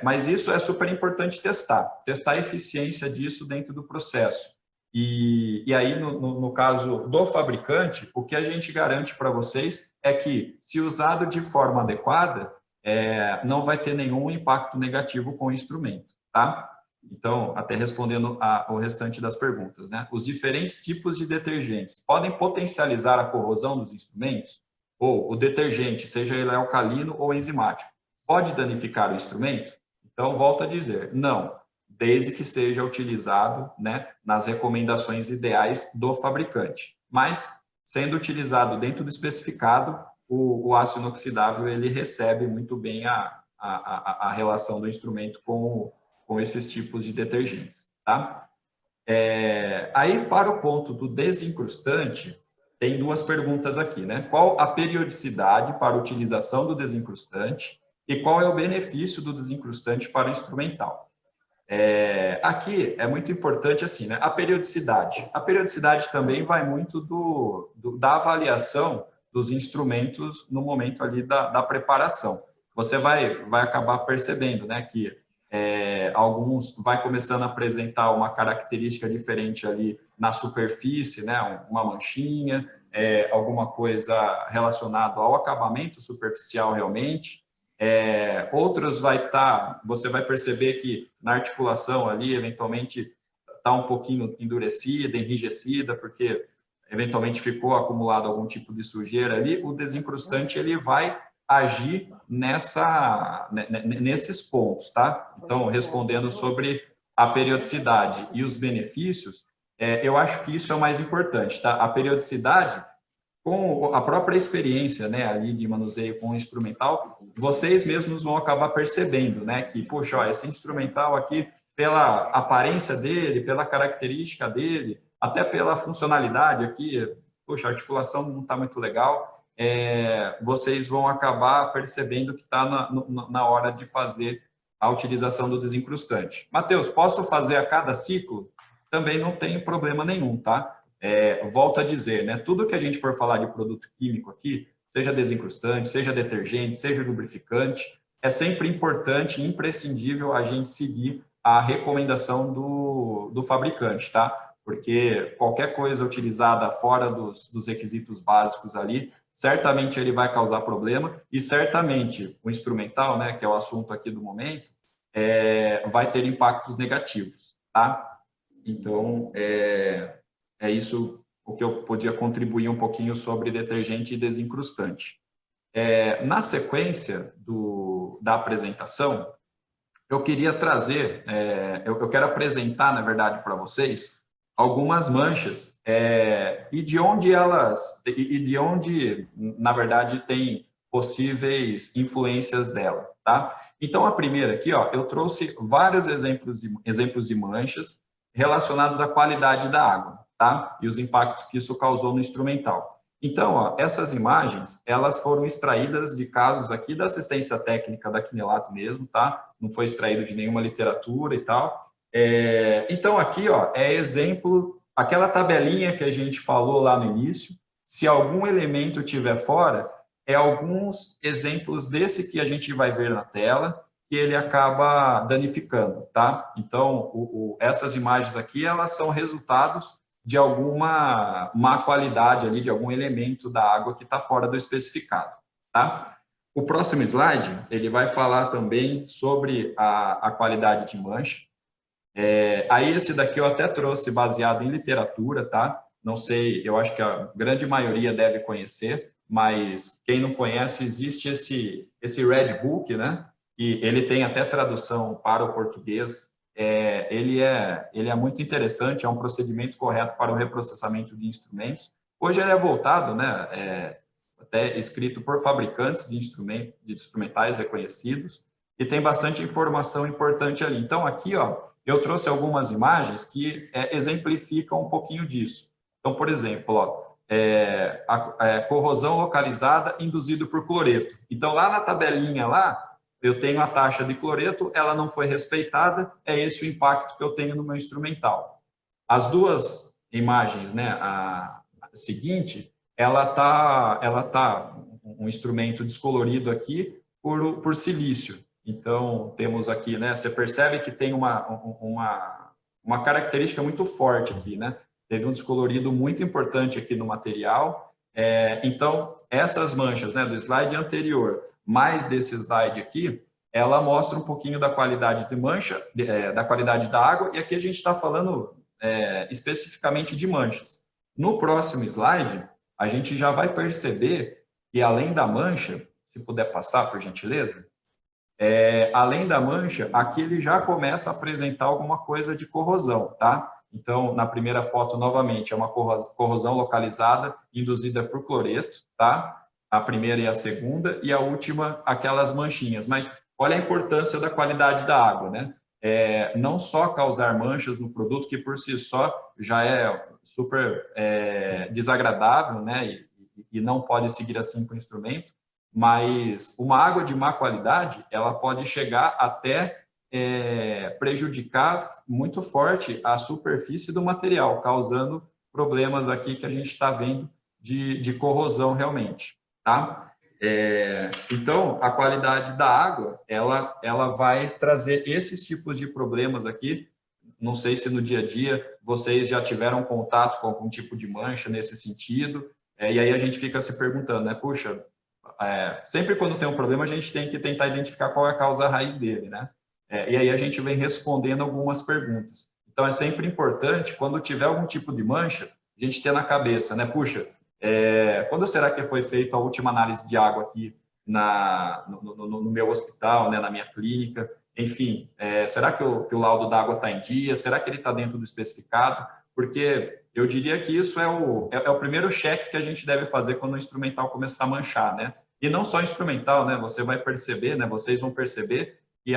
mas isso é super importante testar a eficiência disso dentro do processo. E aí, no caso do fabricante, o que a gente garante para vocês é que, se usado de forma adequada, não vai ter nenhum impacto negativo com o instrumento, tá? Então, até respondendo o restante das perguntas, né? Os diferentes tipos de detergentes podem potencializar a corrosão dos instrumentos? Ou o detergente, seja ele alcalino ou enzimático, pode danificar o instrumento? Então, volto a dizer, não, desde que seja utilizado, né, nas recomendações ideais do fabricante. Mas, sendo utilizado dentro do especificado, o aço inoxidável ele recebe muito bem a relação do instrumento com esses tipos de detergentes, tá? Aí, para o ponto do desencrustante, tem duas perguntas aqui, né? Qual a periodicidade para a utilização do desencrustante e qual é o benefício do desencrustante para o instrumental? Aqui é muito importante, assim, né? A periodicidade. A periodicidade também vai muito da avaliação dos instrumentos no momento ali da preparação. Você vai acabar percebendo, né, que alguns vai começando a apresentar uma característica diferente ali na superfície, né, uma manchinha, alguma coisa relacionada ao acabamento superficial realmente. Outros você vai perceber que na articulação ali, eventualmente, está um pouquinho endurecida, enrijecida, porque eventualmente ficou acumulado algum tipo de sujeira ali. O desencrustante ele vai agir nesses pontos, tá? Então, respondendo sobre a periodicidade e os benefícios, eu acho que isso é o mais importante, tá? A periodicidade, com a própria experiência, né, ali de manuseio com o instrumental, vocês mesmos vão acabar percebendo, né, que, poxa, ó, esse instrumental aqui, pela aparência dele, pela característica dele, até pela funcionalidade aqui, poxa, a articulação não está muito legal, vocês vão acabar percebendo que está na hora de fazer a utilização do desencrustante. Matheus, posso fazer a cada ciclo? Também não tem problema nenhum, tá? Volto a dizer, né? Tudo que a gente for falar de produto químico aqui, seja desencrustante, seja detergente, seja lubrificante, é sempre importante e imprescindível a gente seguir a recomendação do fabricante, tá? Porque qualquer coisa utilizada fora dos requisitos básicos ali, certamente ele vai causar problema e certamente o instrumental, né, que é o assunto aqui do momento, vai ter impactos negativos, tá? Então, é isso o que eu podia contribuir um pouquinho sobre detergente e desencrustante. Na sequência da apresentação, eu queria trazer, eu quero apresentar, na verdade, para vocês, algumas manchas e de onde, na verdade, tem possíveis influências dela, tá? Então, a primeira aqui, ó, eu trouxe vários exemplos de manchas relacionados à qualidade da água, tá? E os impactos que isso causou no instrumental. Então, ó, essas imagens, elas foram extraídas de casos aqui da assistência técnica da Quinelato mesmo, tá? Não foi extraído de nenhuma literatura e tal. Então, aqui, ó, é exemplo, aquela tabelinha que a gente falou lá no início, se algum elemento tiver fora, alguns exemplos desse que a gente vai ver na tela, que ele acaba danificando, tá? Então, essas imagens aqui, elas são resultados de alguma má qualidade ali, de algum elemento da água que está fora do especificado, tá? O próximo slide, ele vai falar também sobre a qualidade de mancha. Aí esse daqui eu até trouxe baseado em literatura, tá? Não sei, eu acho que a grande maioria deve conhecer, mas quem não conhece, existe esse Red Book, né? E ele tem até tradução para o português. Ele é muito interessante, é um procedimento correto para o reprocessamento de instrumentos. Hoje ele é voltado, né? Até escrito por fabricantes de instrumentais reconhecidos, e tem bastante informação importante ali. Então, aqui, ó, eu trouxe algumas imagens que exemplificam um pouquinho disso. Então, por exemplo, ó, a corrosão localizada induzida por cloreto. Então, lá na tabelinha, lá, eu tenho a taxa de cloreto, ela não foi respeitada, é esse o impacto que eu tenho no meu instrumental. As duas imagens, né, a seguinte, ela tá um instrumento descolorido aqui por silício. Então, temos aqui, né, você percebe que tem uma característica muito forte aqui, né? Teve um descolorido muito importante aqui no material. Então, essas manchas, né, do slide anterior, mais desse slide aqui, ela mostra um pouquinho da qualidade de mancha, da qualidade da água, e aqui a gente está falando especificamente de manchas. No próximo slide, a gente já vai perceber que, além da mancha, se puder passar, por gentileza, além da mancha, aqui ele já começa a apresentar alguma coisa de corrosão, tá? Então, na primeira foto, novamente, é uma corrosão localizada induzida por cloreto, tá? A primeira e a segunda, e a última, aquelas manchinhas. Mas olha a importância da qualidade da água, né? Não só causar manchas no produto, que por si só já é super desagradável, né? E não pode seguir assim com o instrumento, mas uma água de má qualidade, ela pode chegar até prejudicar muito forte a superfície do material, causando problemas aqui que a gente está vendo de corrosão realmente, tá? Então, a qualidade da água, ela vai trazer esses tipos de problemas aqui. Não sei se no dia a dia vocês já tiveram contato com algum tipo de mancha nesse sentido, e aí a gente fica se perguntando, né? Puxa, sempre quando tem um problema, a gente tem que tentar identificar qual é a causa raiz dele, né? E aí a gente vem respondendo algumas perguntas. Então, é sempre importante, quando tiver algum tipo de mancha, a gente ter na cabeça, né? Puxa, quando será que foi feita a última análise de água aqui no meu hospital, né? Na minha clínica? Enfim, será que o laudo da água está em dia? Será que ele está dentro do especificado? Porque eu diria que isso é o primeiro cheque que a gente deve fazer quando o instrumental começar a manchar, né? E não só instrumental, né? Você vai perceber, né? Vocês vão perceber que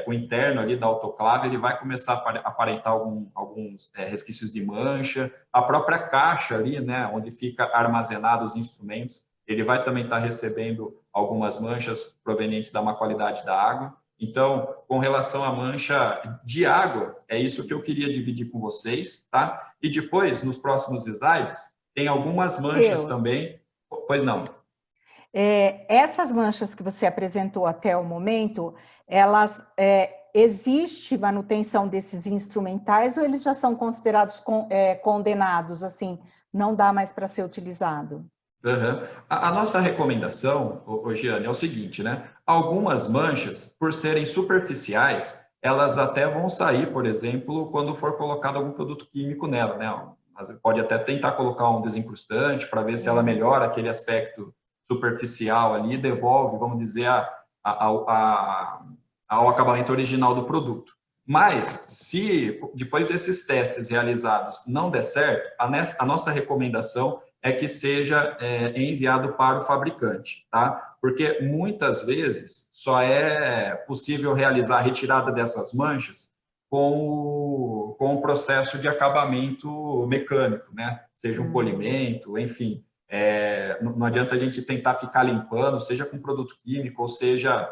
o interno ali da autoclave, ele vai começar a aparentar alguns resquícios de mancha. A própria caixa ali, né? Onde fica armazenado os instrumentos, ele vai também estar recebendo algumas manchas provenientes da má qualidade da água. Então, com relação à mancha de água, é isso que eu queria dividir com vocês, tá? E depois, nos próximos slides, tem algumas manchas também. Pois não.
Essas manchas que você apresentou até o momento, elas existe manutenção desses instrumentais ou eles já são considerados condenados, assim, não dá mais para ser utilizado?
Uhum. A nossa recomendação, Giane, é o seguinte, né? Algumas manchas, por serem superficiais, elas até vão sair, por exemplo, quando for colocado algum produto químico nela, né? Você pode até tentar colocar um desincrustante para ver se ela melhora aquele aspecto superficial ali, devolve, vamos dizer, ao acabamento original do produto. Mas, se depois desses testes realizados não der certo, a nossa recomendação é que seja enviado para o fabricante, tá? Porque muitas vezes só é possível realizar a retirada dessas manchas com o processo de acabamento mecânico, né? Seja um polimento, enfim. Não adianta a gente tentar ficar limpando, seja com produto químico ou seja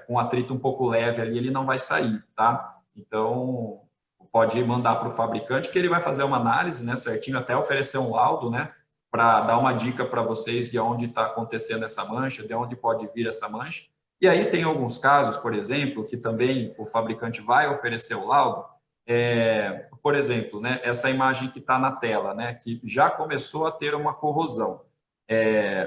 com atrito um pouco leve ali, ele não vai sair, tá? Então, pode mandar para o fabricante, que ele vai fazer uma análise, né, certinho, até oferecer um laudo, né, para dar uma dica para vocês de onde está acontecendo essa mancha, de onde pode vir essa mancha. E aí tem alguns casos, por exemplo, que também o fabricante vai oferecer o laudo, por exemplo, né, essa imagem que está na tela, né, que já começou a ter uma corrosão.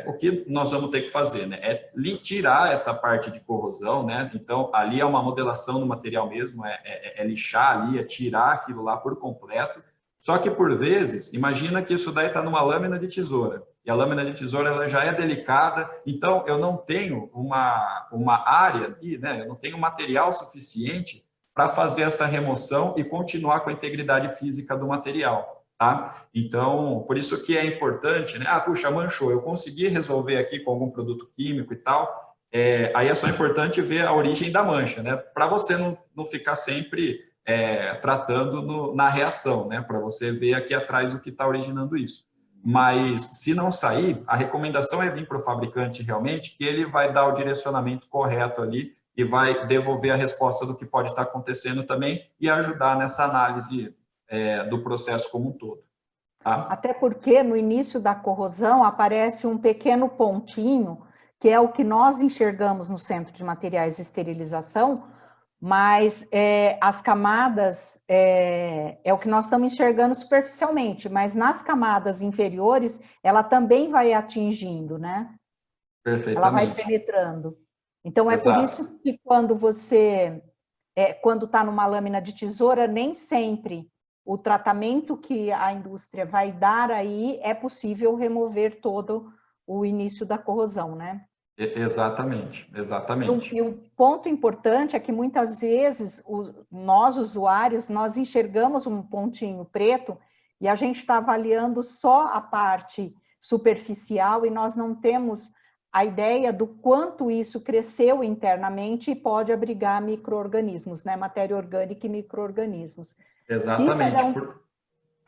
O que nós vamos ter que fazer, né? É tirar essa parte de corrosão, né? Então, ali é uma modelação do material mesmo, é lixar ali, é tirar aquilo lá por completo. Só que, por vezes, imagina que isso daí está numa lâmina de tesoura. E a lâmina de tesoura ela já é delicada, então eu não tenho uma área ali, né? Eu não tenho material suficiente para fazer essa remoção e continuar com a integridade física do material. Tá? Então, por isso que é importante, né? Puxa, manchou, eu consegui resolver aqui com algum produto químico e tal, aí é só importante ver a origem da mancha, né? Para você não ficar sempre tratando na reação, né? Para você ver aqui atrás o que está originando isso. Mas, se não sair, a recomendação é vir para o fabricante realmente, que ele vai dar o direcionamento correto ali e vai devolver a resposta do que pode estar acontecendo também e ajudar nessa análise do processo como um todo. Tá?
Até porque no início da corrosão aparece um pequeno pontinho, que é o que nós enxergamos no Centro de Materiais de Esterilização, mas as camadas é o que nós estamos enxergando superficialmente, mas nas camadas inferiores ela também vai atingindo, né?
Perfeitamente.
Ela vai penetrando. Então,
Exato.
por isso que quando quando está numa lâmina de tesoura, nem sempre o tratamento que a indústria vai dar aí é possível remover todo o início da corrosão, né?
Exatamente, exatamente.
E um ponto importante é que muitas vezes nós, usuários, nós enxergamos um pontinho preto e a gente está avaliando só a parte superficial e nós não temos a ideia do quanto isso cresceu internamente e pode abrigar micro-organismos, né? Matéria orgânica e micro-organismos.
Exatamente.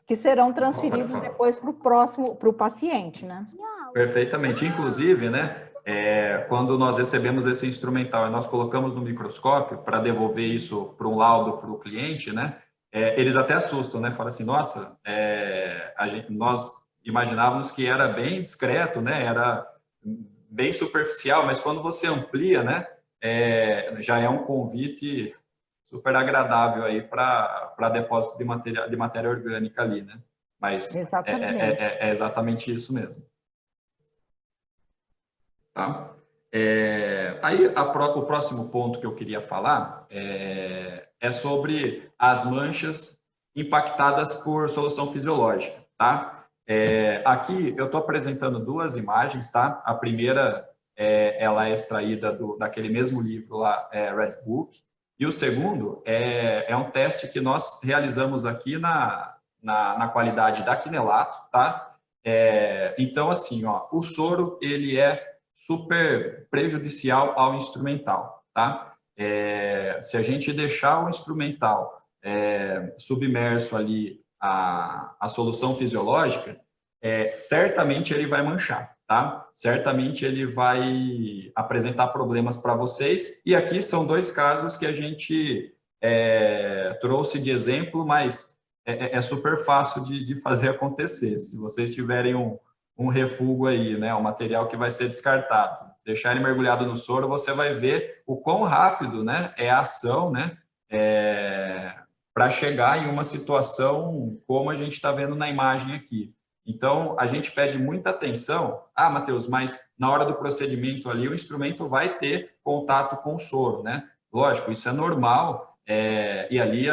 Que serão transferidos depois para o paciente, né?
Perfeitamente. Inclusive, né, quando nós recebemos esse instrumental e nós colocamos no microscópio para devolver isso para um laudo para o cliente, né, eles até assustam, né? Falam assim, nossa, nós imaginávamos que era bem discreto, né? Era bem superficial, mas quando você amplia, né, já é um convite super agradável aí para depósito de matéria orgânica ali, né? Mas é exatamente isso mesmo. Tá? Aí o próximo ponto que eu queria falar é sobre as manchas impactadas por solução fisiológica, tá? Aqui eu estou apresentando duas imagens, tá? A primeira ela é extraída daquele mesmo livro lá, Red Book, e o segundo é um teste que nós realizamos aqui na qualidade da quinelato, tá? Então, assim, ó, o soro, ele é super prejudicial ao instrumental, tá? Se a gente deixar o instrumental submerso ali a solução fisiológica, certamente ele vai manchar, tá? Certamente ele vai apresentar problemas para vocês. E aqui são dois casos que a gente trouxe de exemplo, mas é super fácil de fazer acontecer. Se vocês tiverem um refúgio aí, né, um material que vai ser descartado, deixar ele mergulhado no soro, você vai ver o quão rápido, né, é a ação, né, para chegar em uma situação como a gente está vendo na imagem aqui. Então, a gente pede muita atenção. Matheus, mas na hora do procedimento ali, o instrumento vai ter contato com o soro, né? Lógico, isso é normal, e ali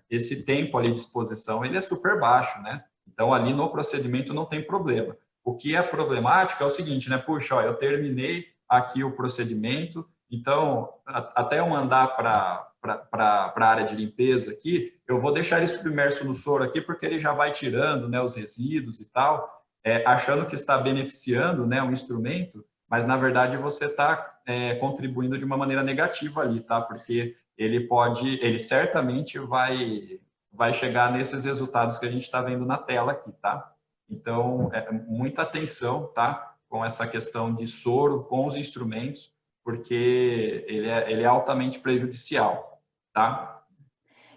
esse tempo ali de exposição, ele é super baixo, né? Então, ali no procedimento não tem problema. O que é problemático é o seguinte, né? Puxa, ó, eu terminei aqui o procedimento Então, até eu mandar para a área de limpeza aqui, eu vou deixar ele submerso no soro aqui, porque ele já vai tirando, né, os resíduos e tal, achando que está beneficiando, né, um instrumento, mas na verdade você está contribuindo de uma maneira negativa ali, tá? Porque ele certamente vai chegar nesses resultados que a gente está vendo na tela aqui, tá? Então, muita atenção, tá? Com essa questão de soro com os instrumentos, porque ele é altamente prejudicial, tá?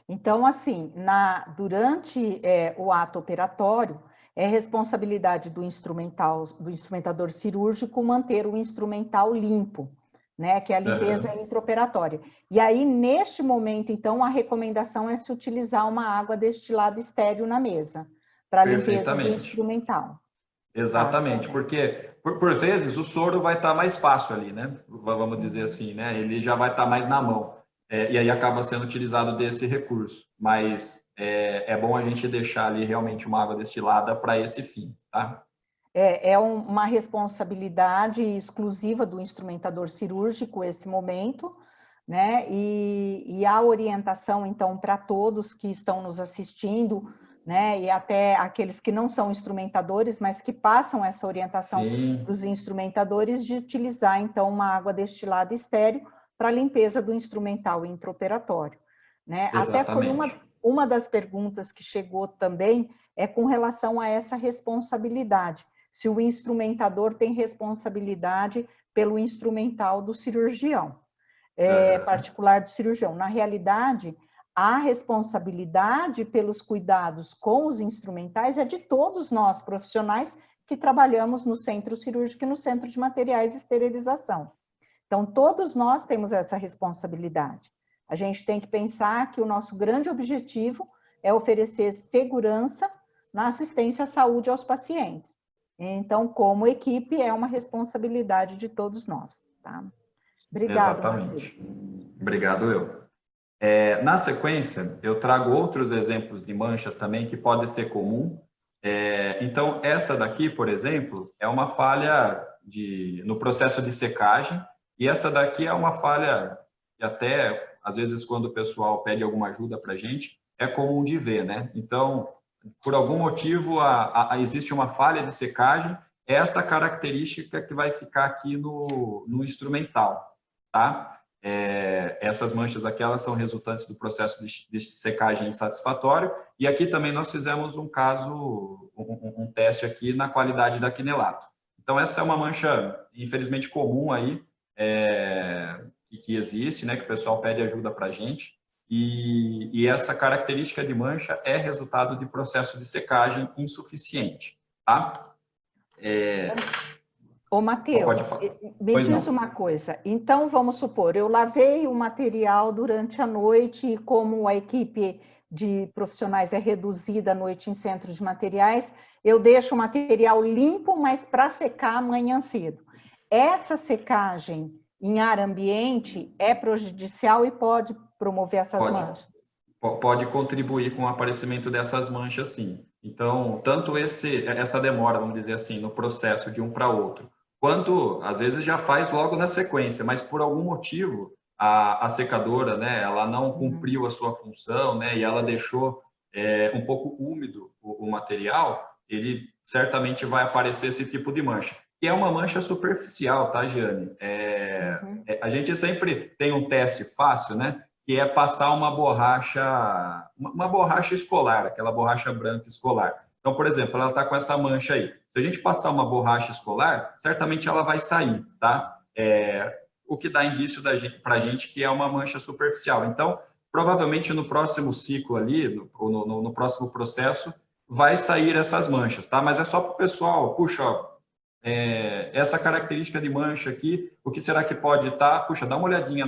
Então, assim, durante o ato operatório, é responsabilidade do instrumentador cirúrgico manter o instrumental limpo, né? Que é a limpeza intraoperatória. E aí, neste momento, então, a recomendação é se utilizar uma água destilada estéril na mesa, para a limpeza do instrumental.
Exatamente, porque por vezes o soro vai estar mais fácil ali, né? Vamos dizer assim, né? Ele já vai estar mais na mão. E aí acaba sendo utilizado desse recurso. Mas é bom a gente deixar ali realmente uma água destilada para esse fim, tá?
É uma responsabilidade exclusiva do instrumentador cirúrgico esse momento, né? E a orientação, então, para todos que estão nos assistindo, né? E até aqueles que não são instrumentadores, mas que passam essa orientação para os instrumentadores de utilizar, então, uma água destilada estéril para a limpeza do instrumental intraoperatório, né? Até foi uma das perguntas que chegou também com relação a essa responsabilidade, se o instrumentador tem responsabilidade pelo instrumental do cirurgião, particular do cirurgião. Na realidade, a responsabilidade pelos cuidados com os instrumentais é de todos nós, profissionais, que trabalhamos no centro cirúrgico e no centro de materiais e esterilização. Então, todos nós temos essa responsabilidade. A gente tem que pensar que o nosso grande objetivo é oferecer segurança na assistência à saúde aos pacientes. Então, como equipe, é uma responsabilidade de todos nós. Tá? Obrigada.
Exatamente. Obrigado, eu. Na sequência, eu trago outros exemplos de manchas também que pode ser comum. Então, essa daqui, por exemplo, é uma falha no processo de secagem, e essa daqui é uma falha que até, às vezes, quando o pessoal pede alguma ajuda para a gente, é comum de ver, né? Então, por algum motivo, existe uma falha de secagem, essa característica que vai ficar aqui no instrumental, tá? Essas manchas aqui, elas são resultantes do processo de secagem insatisfatório, e aqui também nós fizemos um teste aqui na qualidade da quinelato. Então, essa é uma mancha, infelizmente, comum aí, que existe, né, que o pessoal pede ajuda para a gente, e essa característica de mancha é resultado de processo de secagem insuficiente, tá?
Ô, Matheus, me diz uma coisa. Então, vamos supor, eu lavei o material durante a noite e como a equipe de profissionais é reduzida à noite em centro de materiais, eu deixo o material limpo, mas para secar amanhã cedo. Essa secagem em ar ambiente é prejudicial e pode promover essas manchas?
Pode contribuir com o aparecimento dessas manchas, sim. Então, tanto essa demora, vamos dizer assim, no processo de um para outro, quanto, às vezes, já faz logo na sequência, mas por algum motivo, a secadora, né, ela não cumpriu a sua função, né, e ela deixou um pouco úmido o material, ele certamente vai aparecer esse tipo de mancha. E é uma mancha superficial, tá, Giane? A gente sempre tem um teste fácil, né, que é passar uma borracha escolar, aquela borracha branca escolar. Então, por exemplo, ela está com essa mancha aí. Se a gente passar uma borracha escolar, certamente ela vai sair, tá? O que dá indício para a gente que é uma mancha superficial. Então, provavelmente no próximo ciclo ali, no próximo processo, vai sair essas manchas, tá? Mas é só para o pessoal, puxa, ó, essa característica de mancha aqui, o que será que pode estar? Puxa, dá uma olhadinha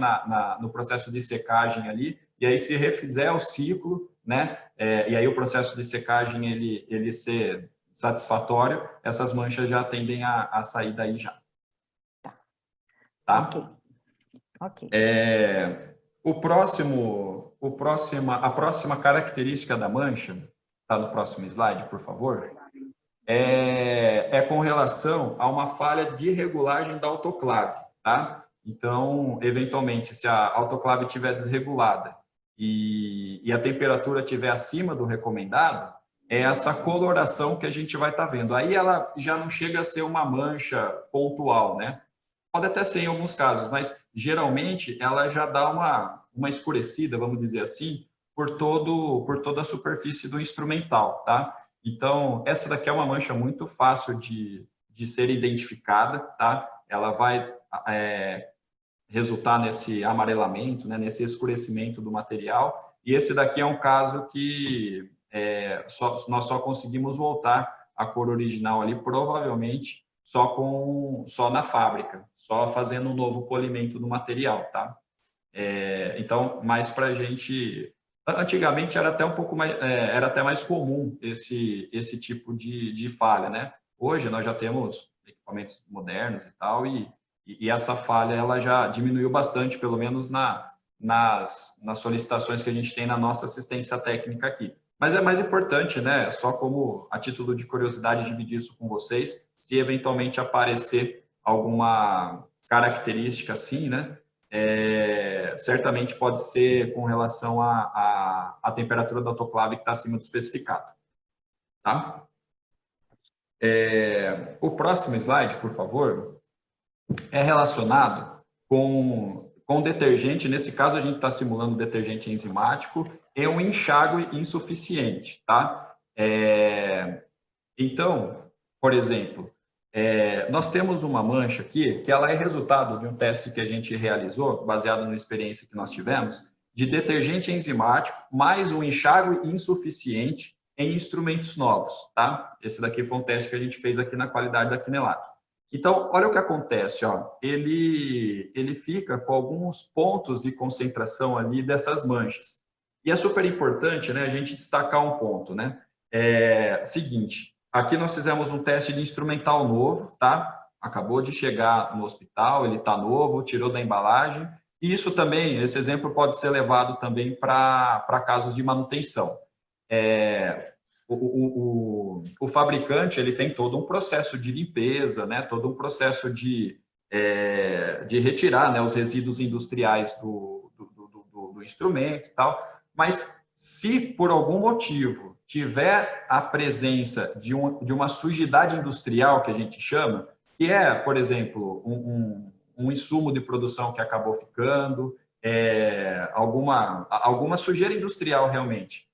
no processo de secagem ali, e aí se refizer o ciclo, né? E aí o processo de secagem ele ser satisfatório, essas manchas já tendem a sair daí já. Tá?
Ok.
A próxima característica da mancha, tá no próximo slide, por favor, é com relação a uma falha de regulagem da autoclave, tá? Então, eventualmente, se a autoclave estiver desregulada e a temperatura estiver acima do recomendado, é essa coloração que a gente vai estar vendo. Aí ela já não chega a ser uma mancha pontual, né? Pode até ser em alguns casos, mas geralmente ela já dá uma escurecida, vamos dizer assim, por toda a superfície do instrumental, tá? Então, essa daqui é uma mancha muito fácil de ser identificada, tá? Ela vai resultar nesse amarelamento, né, nesse escurecimento do material, e esse daqui é um caso que nós só conseguimos voltar à cor original ali, provavelmente, só na fábrica, só fazendo um novo polimento do material, tá? Então, mais para a gente... Antigamente era até um pouco mais, era até mais comum esse tipo de falha, né? Hoje nós já temos equipamentos modernos e tal, e essa falha ela já diminuiu bastante, pelo menos nas solicitações que a gente tem na nossa assistência técnica aqui. Mas é mais importante, né? Só como a título de curiosidade, dividir isso com vocês, se eventualmente aparecer alguma característica assim, né? Certamente pode ser com relação à temperatura da autoclave que está acima do especificado. Tá? O próximo slide, por favor, é relacionado com detergente. Nesse caso, a gente está simulando detergente enzimático e um enxágue insuficiente. Tá? Então, por exemplo, nós temos uma mancha aqui, que ela é resultado de um teste que a gente realizou, baseado na experiência que nós tivemos, de detergente enzimático mais um enxágue insuficiente em instrumentos novos. Tá? Esse daqui foi um teste que a gente fez aqui na qualidade da quinelato. Então, olha o que acontece. Ó. Ele fica com alguns pontos de concentração ali dessas manchas. E é super importante, né, a gente destacar um ponto. Né? Seguinte, aqui nós fizemos um teste de instrumental novo, tá? Acabou de chegar no hospital, ele está novo, tirou da embalagem. E isso também, esse exemplo pode ser levado também para casos de manutenção. O fabricante ele tem todo um processo de limpeza, né? Todo um processo de retirar, né, os resíduos industriais do instrumento e tal. Mas se por algum motivo tiver a presença de uma sujidade industrial, que a gente chama, que é, por exemplo, um insumo de produção que acabou ficando, alguma sujeira industrial realmente,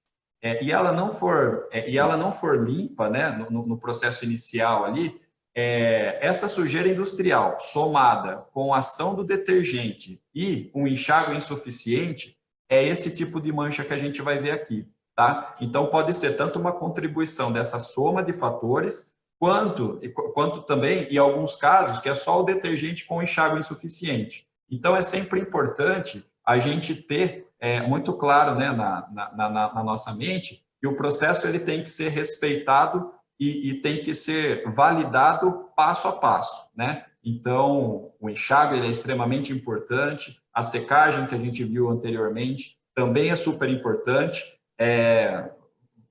e ela não for limpa, né, no processo inicial ali, essa sujeira industrial somada com a ação do detergente e um enxágue insuficiente, é esse tipo de mancha que a gente vai ver aqui. Tá? Então, pode ser tanto uma contribuição dessa soma de fatores, quanto também, em alguns casos, que é só o detergente com enxágue insuficiente. Então, é sempre importante a gente ter muito claro, né, na nossa mente que o processo ele tem que ser respeitado e tem que ser validado passo a passo. Né? Então, o enxágue ele é extremamente importante, a secagem que a gente viu anteriormente também é super importante.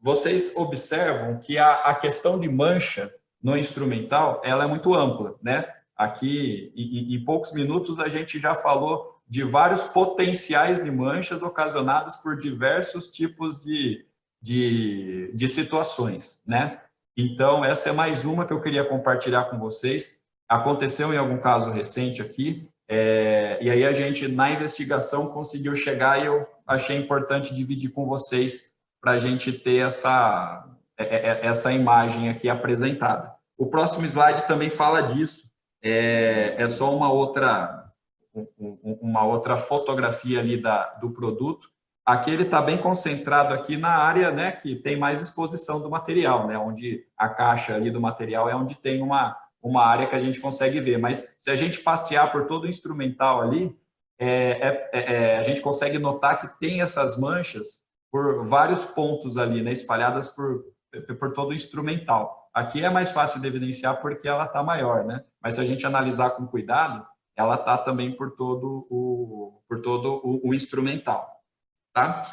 Vocês observam que a questão de mancha no instrumental ela é muito ampla, né? Aqui, em poucos minutos, a gente já falou de vários potenciais de manchas ocasionados por diversos tipos de situações, né? Então, essa é mais uma que eu queria compartilhar com vocês. Aconteceu em algum caso recente aqui, e aí a gente, na investigação, conseguiu chegar e eu achei importante dividir com vocês para a gente ter essa imagem aqui apresentada. O próximo slide também fala disso. É só uma outra fotografia ali do produto. Aqui ele está bem concentrado aqui na área, né, que tem mais exposição do material, né, onde a caixa ali do material é onde tem uma área que a gente consegue ver. Mas se a gente passear por todo o instrumental ali, a gente consegue notar que tem essas manchas por vários pontos ali, né, espalhadas por todo o instrumental. Aqui é mais fácil de evidenciar porque ela está maior, né? Mas se a gente analisar com cuidado, ela está também por todo o instrumental. Tá?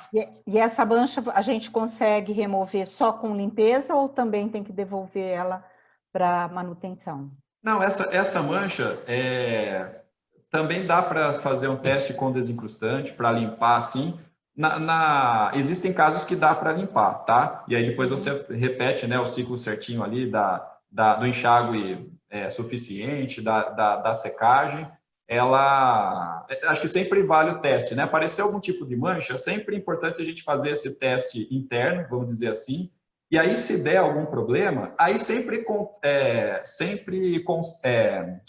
E essa mancha a gente consegue remover só com limpeza ou também tem que devolver ela para manutenção?
Não, essa mancha também dá para fazer um teste com desincrustante, para limpar assim. Existem casos que dá para limpar, tá? E aí depois você repete, né, o ciclo certinho ali do enxágue suficiente, da secagem. Acho que sempre vale o teste, né? Aparecer algum tipo de mancha, é sempre importante a gente fazer esse teste interno, vamos dizer assim. E aí, se der algum problema, aí sempre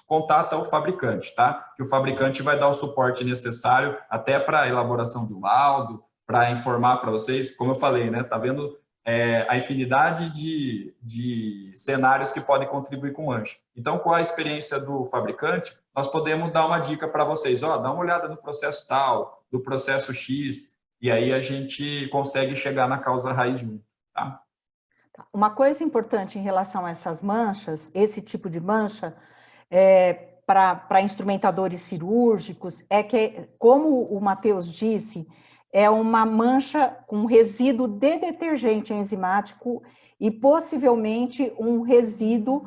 contata o fabricante, tá? Que o fabricante vai dar o suporte necessário até para a elaboração do laudo, para informar para vocês, como eu falei, né? Tá vendo a infinidade de cenários que podem contribuir com mancha. Então, com a experiência do fabricante, nós podemos dar uma dica para vocês, ó, dá uma olhada no processo tal, do processo X, e aí a gente consegue chegar na causa raiz junto, tá?
Uma coisa importante em relação a essas manchas, esse tipo de mancha, para instrumentadores cirúrgicos, é que, como o Matheus disse, é uma mancha com resíduo de detergente enzimático e possivelmente um resíduo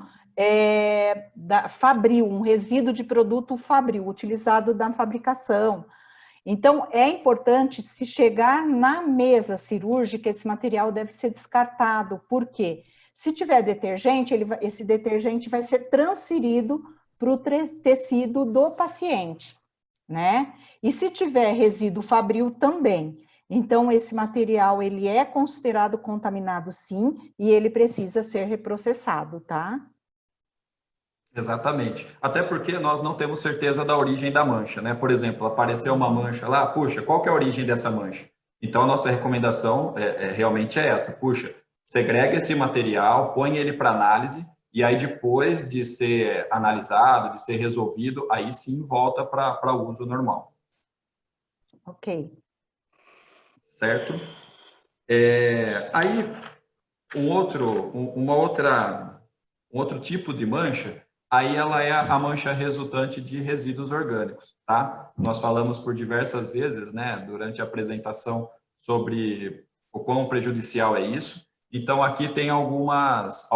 fabril, um resíduo de produto fabril, utilizado na fabricação. Então, é importante, se chegar na mesa cirúrgica, esse material deve ser descartado. Por quê? Se tiver detergente, esse detergente vai ser transferido para o tecido do paciente, né? E se tiver resíduo fabril, também. Então, esse material, ele é considerado contaminado, sim, e ele precisa ser reprocessado, tá?
Exatamente. Até porque nós não temos certeza da origem da mancha, né? Por exemplo, apareceu uma mancha lá, puxa, qual que é a origem dessa mancha? Então, a nossa recomendação realmente é essa, puxa, segrega esse material, põe ele para análise, e aí depois de ser analisado, de ser resolvido, aí sim volta para o uso normal.
Ok.
Certo? Aí, um outro tipo de mancha, aí ela é a mancha resultante de resíduos orgânicos, tá? Nós falamos por diversas vezes, né, durante a apresentação sobre o quão prejudicial é isso. Então, aqui tem algumas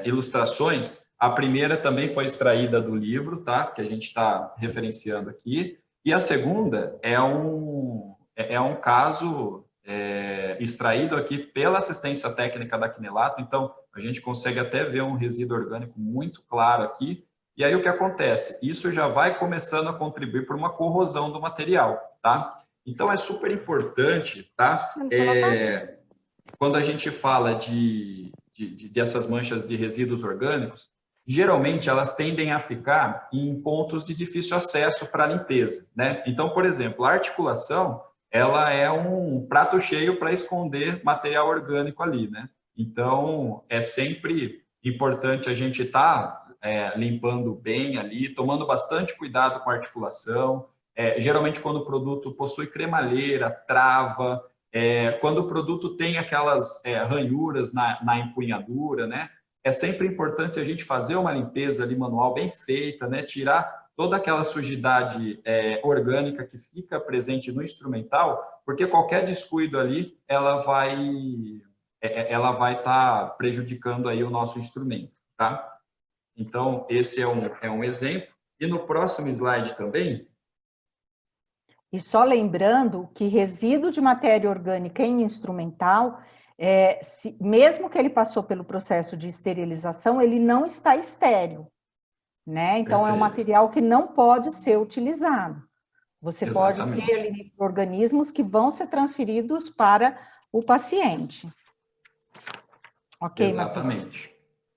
ilustrações. A primeira também foi extraída do livro, tá? Que a gente está referenciando aqui. E a segunda é um caso extraído aqui pela assistência técnica da Quinelato. Então, a gente consegue até ver um resíduo orgânico muito claro aqui. E aí o que acontece? Isso já vai começando a contribuir para uma corrosão do material, tá? Então, é super importante, tá? Quando a gente fala dessas manchas de resíduos orgânicos, geralmente elas tendem a ficar em pontos de difícil acesso para limpeza, né? Então, por exemplo, a articulação, ela é um prato cheio para esconder material orgânico ali, né? Então, é sempre importante a gente estar limpando bem ali, tomando bastante cuidado com a articulação. Geralmente, quando o produto possui cremalheira, trava, quando o produto tem aquelas ranhuras na empunhadura, né? É sempre importante a gente fazer uma limpeza ali manual bem feita, né? Tirar toda aquela sujidade orgânica que fica presente no instrumental, porque qualquer descuido ali, ela vai estar prejudicando aí o nosso instrumento, tá? Então, esse é um exemplo. E no próximo slide também...
E só lembrando que resíduo de matéria orgânica em instrumental, mesmo que ele passou pelo processo de esterilização, ele não está estéril, né? Então, Perfeito. É um material que não pode ser utilizado. Você Exatamente. Pode ter ali organismos que vão ser transferidos para o paciente. Ok,
Exatamente. Matheus?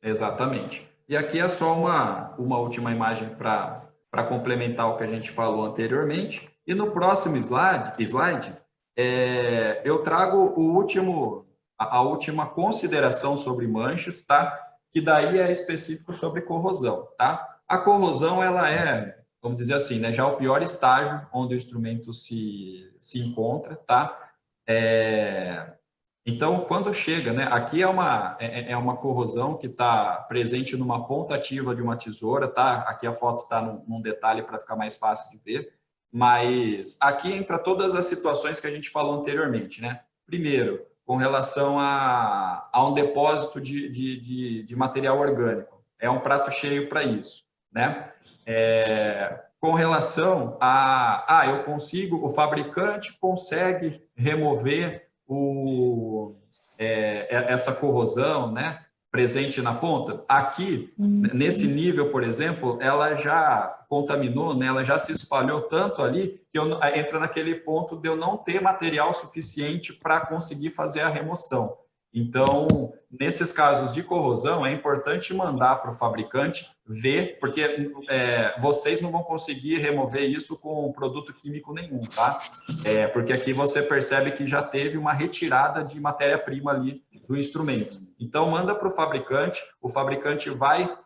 Exatamente. E aqui é só uma última imagem para complementar o que a gente falou anteriormente. E no próximo slide eu trago a última consideração sobre manchas, tá? Que daí é específico sobre corrosão, tá? A corrosão, ela vamos dizer assim, né, já o pior estágio onde o instrumento se encontra, tá? Então, quando chega, né, aqui é uma corrosão que está presente numa ponta ativa de uma tesoura, tá? Aqui a foto está num detalhe para ficar mais fácil de ver. Mas aqui entra todas as situações que a gente falou anteriormente, né? Primeiro, com relação a um depósito de material orgânico. É um prato cheio para isso, né? com relação eu consigo, o fabricante consegue remover essa corrosão, né, presente na ponta. Aqui, nesse nível, por exemplo, ela já contaminou, né, ela já se espalhou tanto ali que entra naquele ponto de eu não ter material suficiente para conseguir fazer a remoção. Então, nesses casos de corrosão, é importante mandar para o fabricante ver, porque vocês não vão conseguir remover isso com produto químico nenhum, tá? Porque aqui você percebe que já teve uma retirada de matéria-prima ali do instrumento. Então, manda para o fabricante vai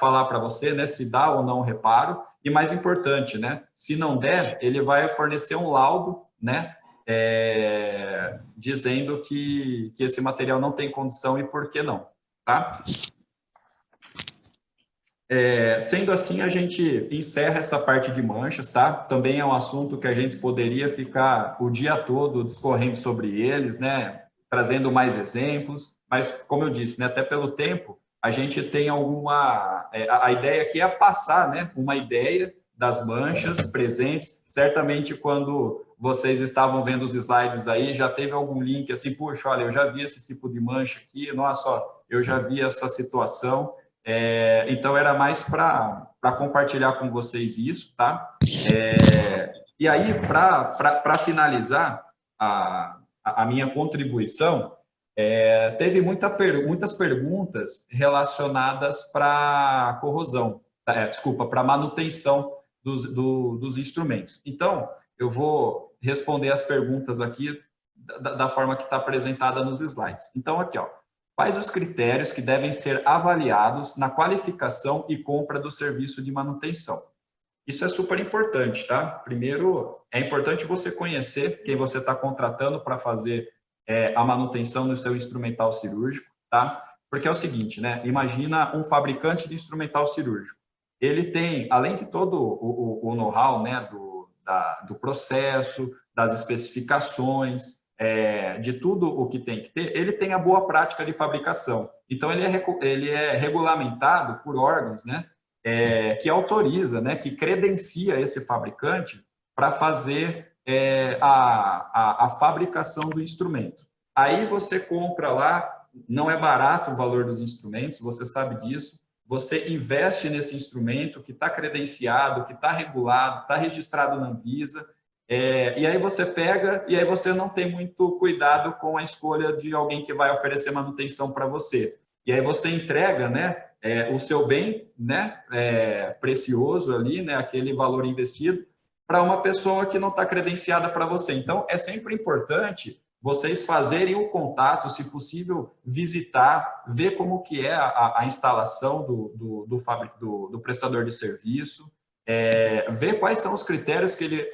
falar para você, né, se dá ou não reparo, e mais importante, né, se não der, ele vai fornecer um laudo, né, dizendo que esse material não tem condição e por que não, tá? Sendo assim, a gente encerra essa parte de manchas, tá? Também é um assunto que a gente poderia ficar o dia todo discorrendo sobre eles, né? Trazendo mais exemplos, mas como eu disse, né, até pelo tempo, a gente tem alguma... a ideia aqui é passar, né, uma ideia das manchas presentes. Certamente, quando vocês estavam vendo os slides aí, já teve algum link assim, puxa, olha, eu já vi esse tipo de mancha aqui, nossa, eu já vi essa situação. Então, era mais para compartilhar com vocês isso, tá? E aí, para finalizar a minha contribuição, teve muitas perguntas relacionadas para corrosão, desculpa, para manutenção dos instrumentos. Então, eu vou responder as perguntas aqui da forma que está apresentada nos slides. Então, aqui, ó, quais os critérios que devem ser avaliados na qualificação e compra do serviço de manutenção? Isso é super importante, tá? Primeiro, é importante você conhecer quem você está contratando para fazer a manutenção do seu instrumental cirúrgico, tá? Porque é o seguinte, né? Imagina um fabricante de instrumental cirúrgico. Ele tem, além de todo o know-how, né, do processo, das especificações, de tudo o que tem que ter, ele tem a boa prática de fabricação. Então, ele é regulamentado por órgãos, né, que autoriza, né, que credencia esse fabricante para fazer a fabricação do instrumento. Aí você compra lá, não é barato o valor dos instrumentos, você sabe disso, você investe nesse instrumento que está credenciado, que está regulado, está registrado na Anvisa, e aí você pega e aí você não tem muito cuidado com a escolha de alguém que vai oferecer manutenção para você. E aí você entrega, né, o seu bem, né, precioso ali, né, aquele valor investido, para uma pessoa que não está credenciada para você. Então, é sempre importante vocês fazerem o contato, se possível, visitar, ver como que é a instalação do prestador de serviço, ver quais são os critérios que ele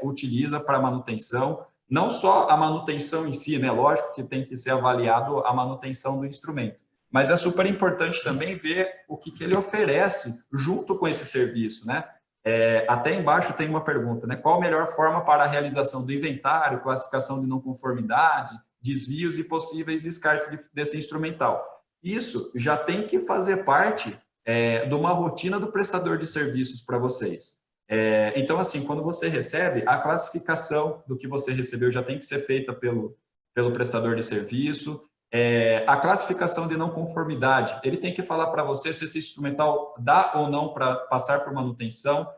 utiliza para manutenção, não só a manutenção em si, né? Lógico que tem que ser avaliado a manutenção do instrumento, mas é super importante também ver o que ele oferece junto com esse serviço, né? Até embaixo tem uma pergunta, né? Qual a melhor forma para a realização do inventário, classificação de não conformidade, desvios e possíveis descartes desse instrumental? Isso já tem que fazer parte de uma rotina do prestador de serviços para vocês. Então, assim, quando você recebe, a classificação do que você recebeu já tem que ser feita pelo prestador de serviço. A classificação de não conformidade, ele tem que falar para você se esse instrumental dá ou não para passar por manutenção,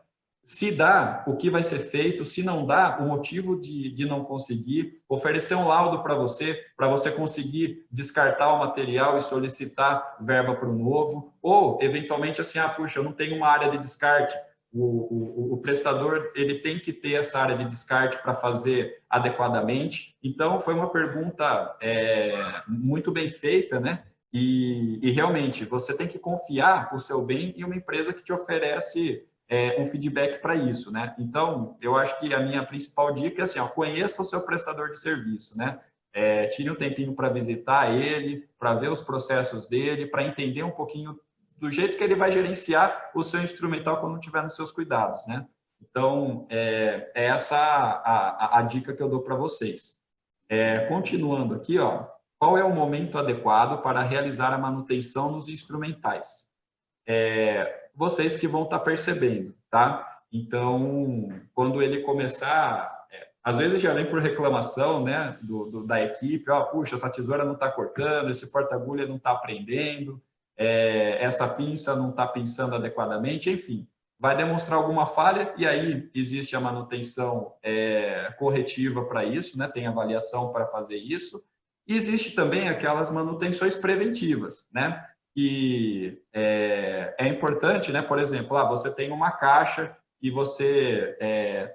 se dá, o que vai ser feito, se não dá, o motivo de não conseguir, oferecer um laudo para você conseguir descartar o material e solicitar verba para o novo, ou, eventualmente, assim, puxa, eu não tenho uma área de descarte. O prestador ele tem que ter essa área de descarte para fazer adequadamente. Então, foi uma pergunta muito bem feita, né? E realmente, você tem que confiar o seu bem em uma empresa que te oferece um feedback para isso, né? Então, eu acho que a minha principal dica é assim, conheça o seu prestador de serviço, né? Tire um tempinho para visitar ele, para ver os processos dele, para entender um pouquinho do jeito que ele vai gerenciar o seu instrumental quando estiver nos seus cuidados, né? Então, essa a dica que eu dou para vocês. Continuando aqui, ó, qual é o momento adequado para realizar a manutenção nos instrumentais? Vocês que vão estar percebendo, tá? Então, quando ele começar, às vezes já vem por reclamação, né, da equipe, ó, puxa, essa tesoura não está cortando, esse porta-agulha não está prendendo, essa pinça não está pinçando adequadamente, enfim, vai demonstrar alguma falha e aí existe a manutenção corretiva para isso, né, tem avaliação para fazer isso, e existe também aquelas manutenções preventivas, né, que é importante, né, por exemplo, você tem uma caixa e você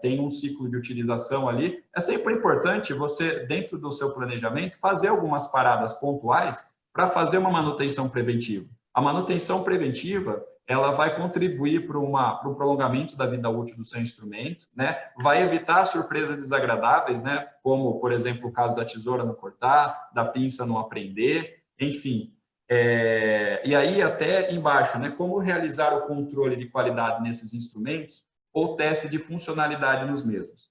tem um ciclo de utilização ali, é sempre importante você, dentro do seu planejamento, fazer algumas paradas pontuais para fazer uma manutenção preventiva. A manutenção preventiva, ela vai contribuir para um prolongamento da vida útil do seu instrumento, né? Vai evitar surpresas desagradáveis, né? Como, por exemplo, o caso da tesoura não cortar, da pinça não aprender, enfim. E aí, até embaixo, né? Como realizar o controle de qualidade nesses instrumentos ou teste de funcionalidade nos mesmos.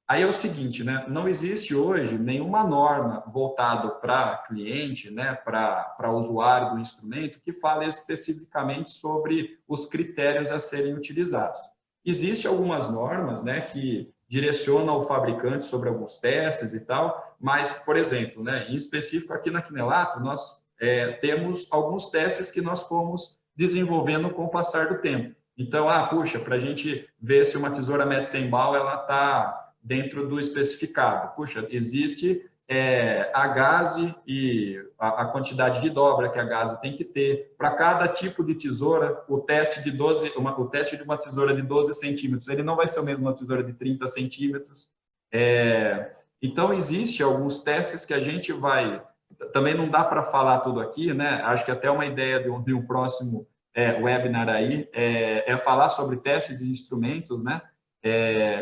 Aí é o seguinte, né? Não existe hoje nenhuma norma voltada para cliente, né? Para usuário do instrumento que fale especificamente sobre os critérios a serem utilizados. Existem algumas normas, né? Que direcionam o fabricante sobre alguns testes e tal, mas, por exemplo, né? Em específico aqui na Quinelato, nós temos alguns testes que nós fomos desenvolvendo com o passar do tempo. Então, puxa, para a gente ver se uma tesoura Metzenbaum ela está dentro do especificado. Puxa, existe a gaze e a quantidade de dobra que a gaze tem que ter. Para cada tipo de tesoura, o teste de uma tesoura de 12 centímetros, ele não vai ser o mesmo uma tesoura de 30 centímetros. Então, existe alguns testes que a gente vai... Também não dá para falar tudo aqui, né? Acho que até uma ideia de um próximo webinar aí é falar sobre testes de instrumentos, né?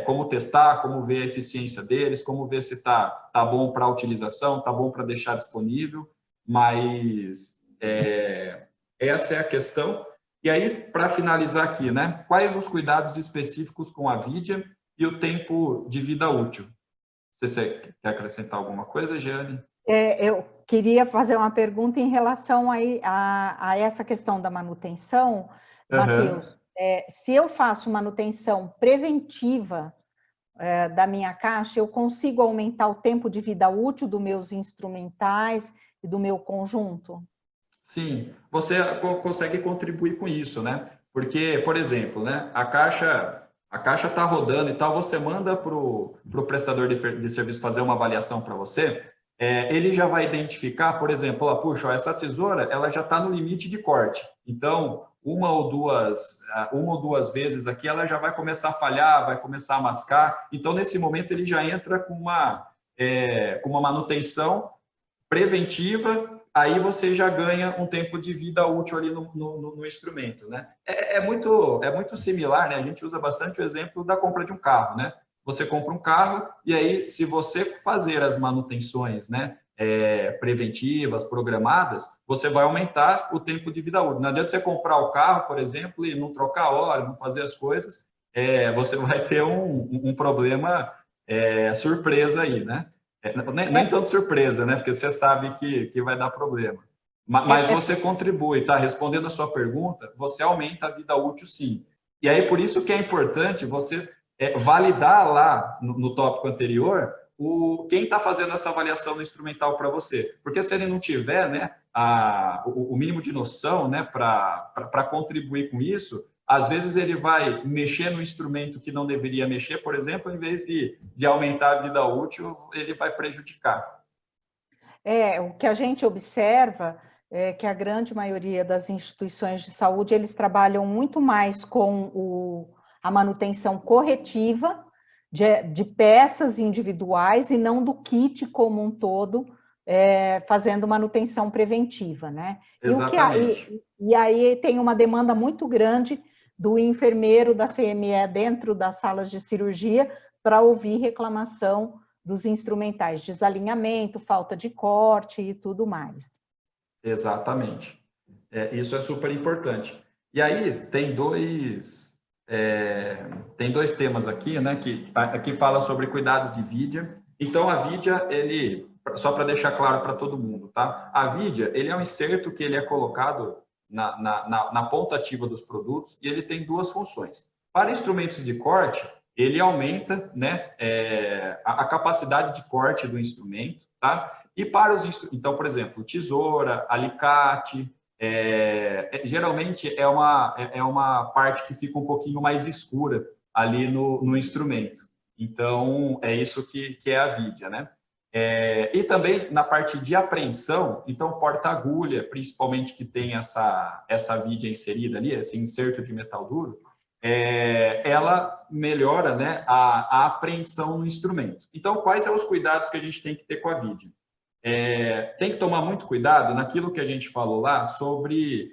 Como testar, como ver a eficiência deles, como ver se tá bom para a utilização, tá bom para deixar disponível, mas essa é a questão. E aí, para finalizar aqui, né? Quais os cuidados específicos com a Vidia e o tempo de vida útil? Você quer acrescentar alguma coisa, Jeane?
Eu queria fazer uma pergunta em relação a essa questão da manutenção, Matheus. Se eu faço manutenção preventiva da minha caixa, eu consigo aumentar o tempo de vida útil dos meus instrumentais e do meu conjunto?
Sim, você consegue contribuir com isso, né? Porque, por exemplo, né, a caixa está rodando e tal, você manda para o prestador de serviço fazer uma avaliação para você, ele já vai identificar, por exemplo, puxa, essa tesoura ela já está no limite de corte. Então, uma ou duas vezes aqui, ela já vai começar a falhar, vai começar a mascar. Então, nesse momento, ele já entra com uma manutenção preventiva, aí você já ganha um tempo de vida útil ali no instrumento, né? É muito similar, né? A gente usa bastante o exemplo da compra de um carro, né? Você compra um carro e aí, se você fazer as manutenções, né, preventivas, programadas, você vai aumentar o tempo de vida útil. Não adianta você comprar o carro, por exemplo, e não trocar óleo, não fazer as coisas, você vai ter um problema surpresa aí, né? Nem tanto surpresa, né? Porque você sabe que vai dar problema. Mas você contribui, tá? Respondendo a sua pergunta, você aumenta a vida útil, sim. E aí, por isso que é importante você validar lá no tópico anterior quem está fazendo essa avaliação do instrumental para você. Porque se ele não tiver, né, o mínimo de noção, né, para contribuir com isso, às vezes ele vai mexer no instrumento que não deveria mexer, por exemplo, em vez de aumentar a vida útil, ele vai prejudicar.
O que a gente observa é que a grande maioria das instituições de saúde, eles trabalham muito mais com a manutenção corretiva de peças individuais e não do kit como um todo, fazendo manutenção preventiva, né?
Exatamente.
E aí tem uma demanda muito grande do enfermeiro da CME dentro das salas de cirurgia para ouvir reclamação dos instrumentais, desalinhamento, falta de corte e tudo mais.
Exatamente. Isso é super importante. E aí tem dois temas aqui, né, que fala sobre cuidados de Vidia. Então, a Vidia, só para deixar claro para todo mundo, tá? A Vidia, ele é um inserto que ele é colocado na ponta ativa dos produtos e ele tem duas funções. Para instrumentos de corte, ele aumenta, né, a capacidade de corte do instrumento, tá? E para os instrumentos, então, por exemplo, tesoura, alicate, geralmente é uma parte que fica um pouquinho mais escura ali no instrumento. Então, é isso que é a vidia, né? E também na parte de apreensão, então porta-agulha, principalmente que tem essa vidia inserida ali, esse inserto de metal duro, ela melhora, né, a apreensão no instrumento. Então, quais são os cuidados que a gente tem que ter com a vidia? Tem que tomar muito cuidado naquilo que a gente falou lá sobre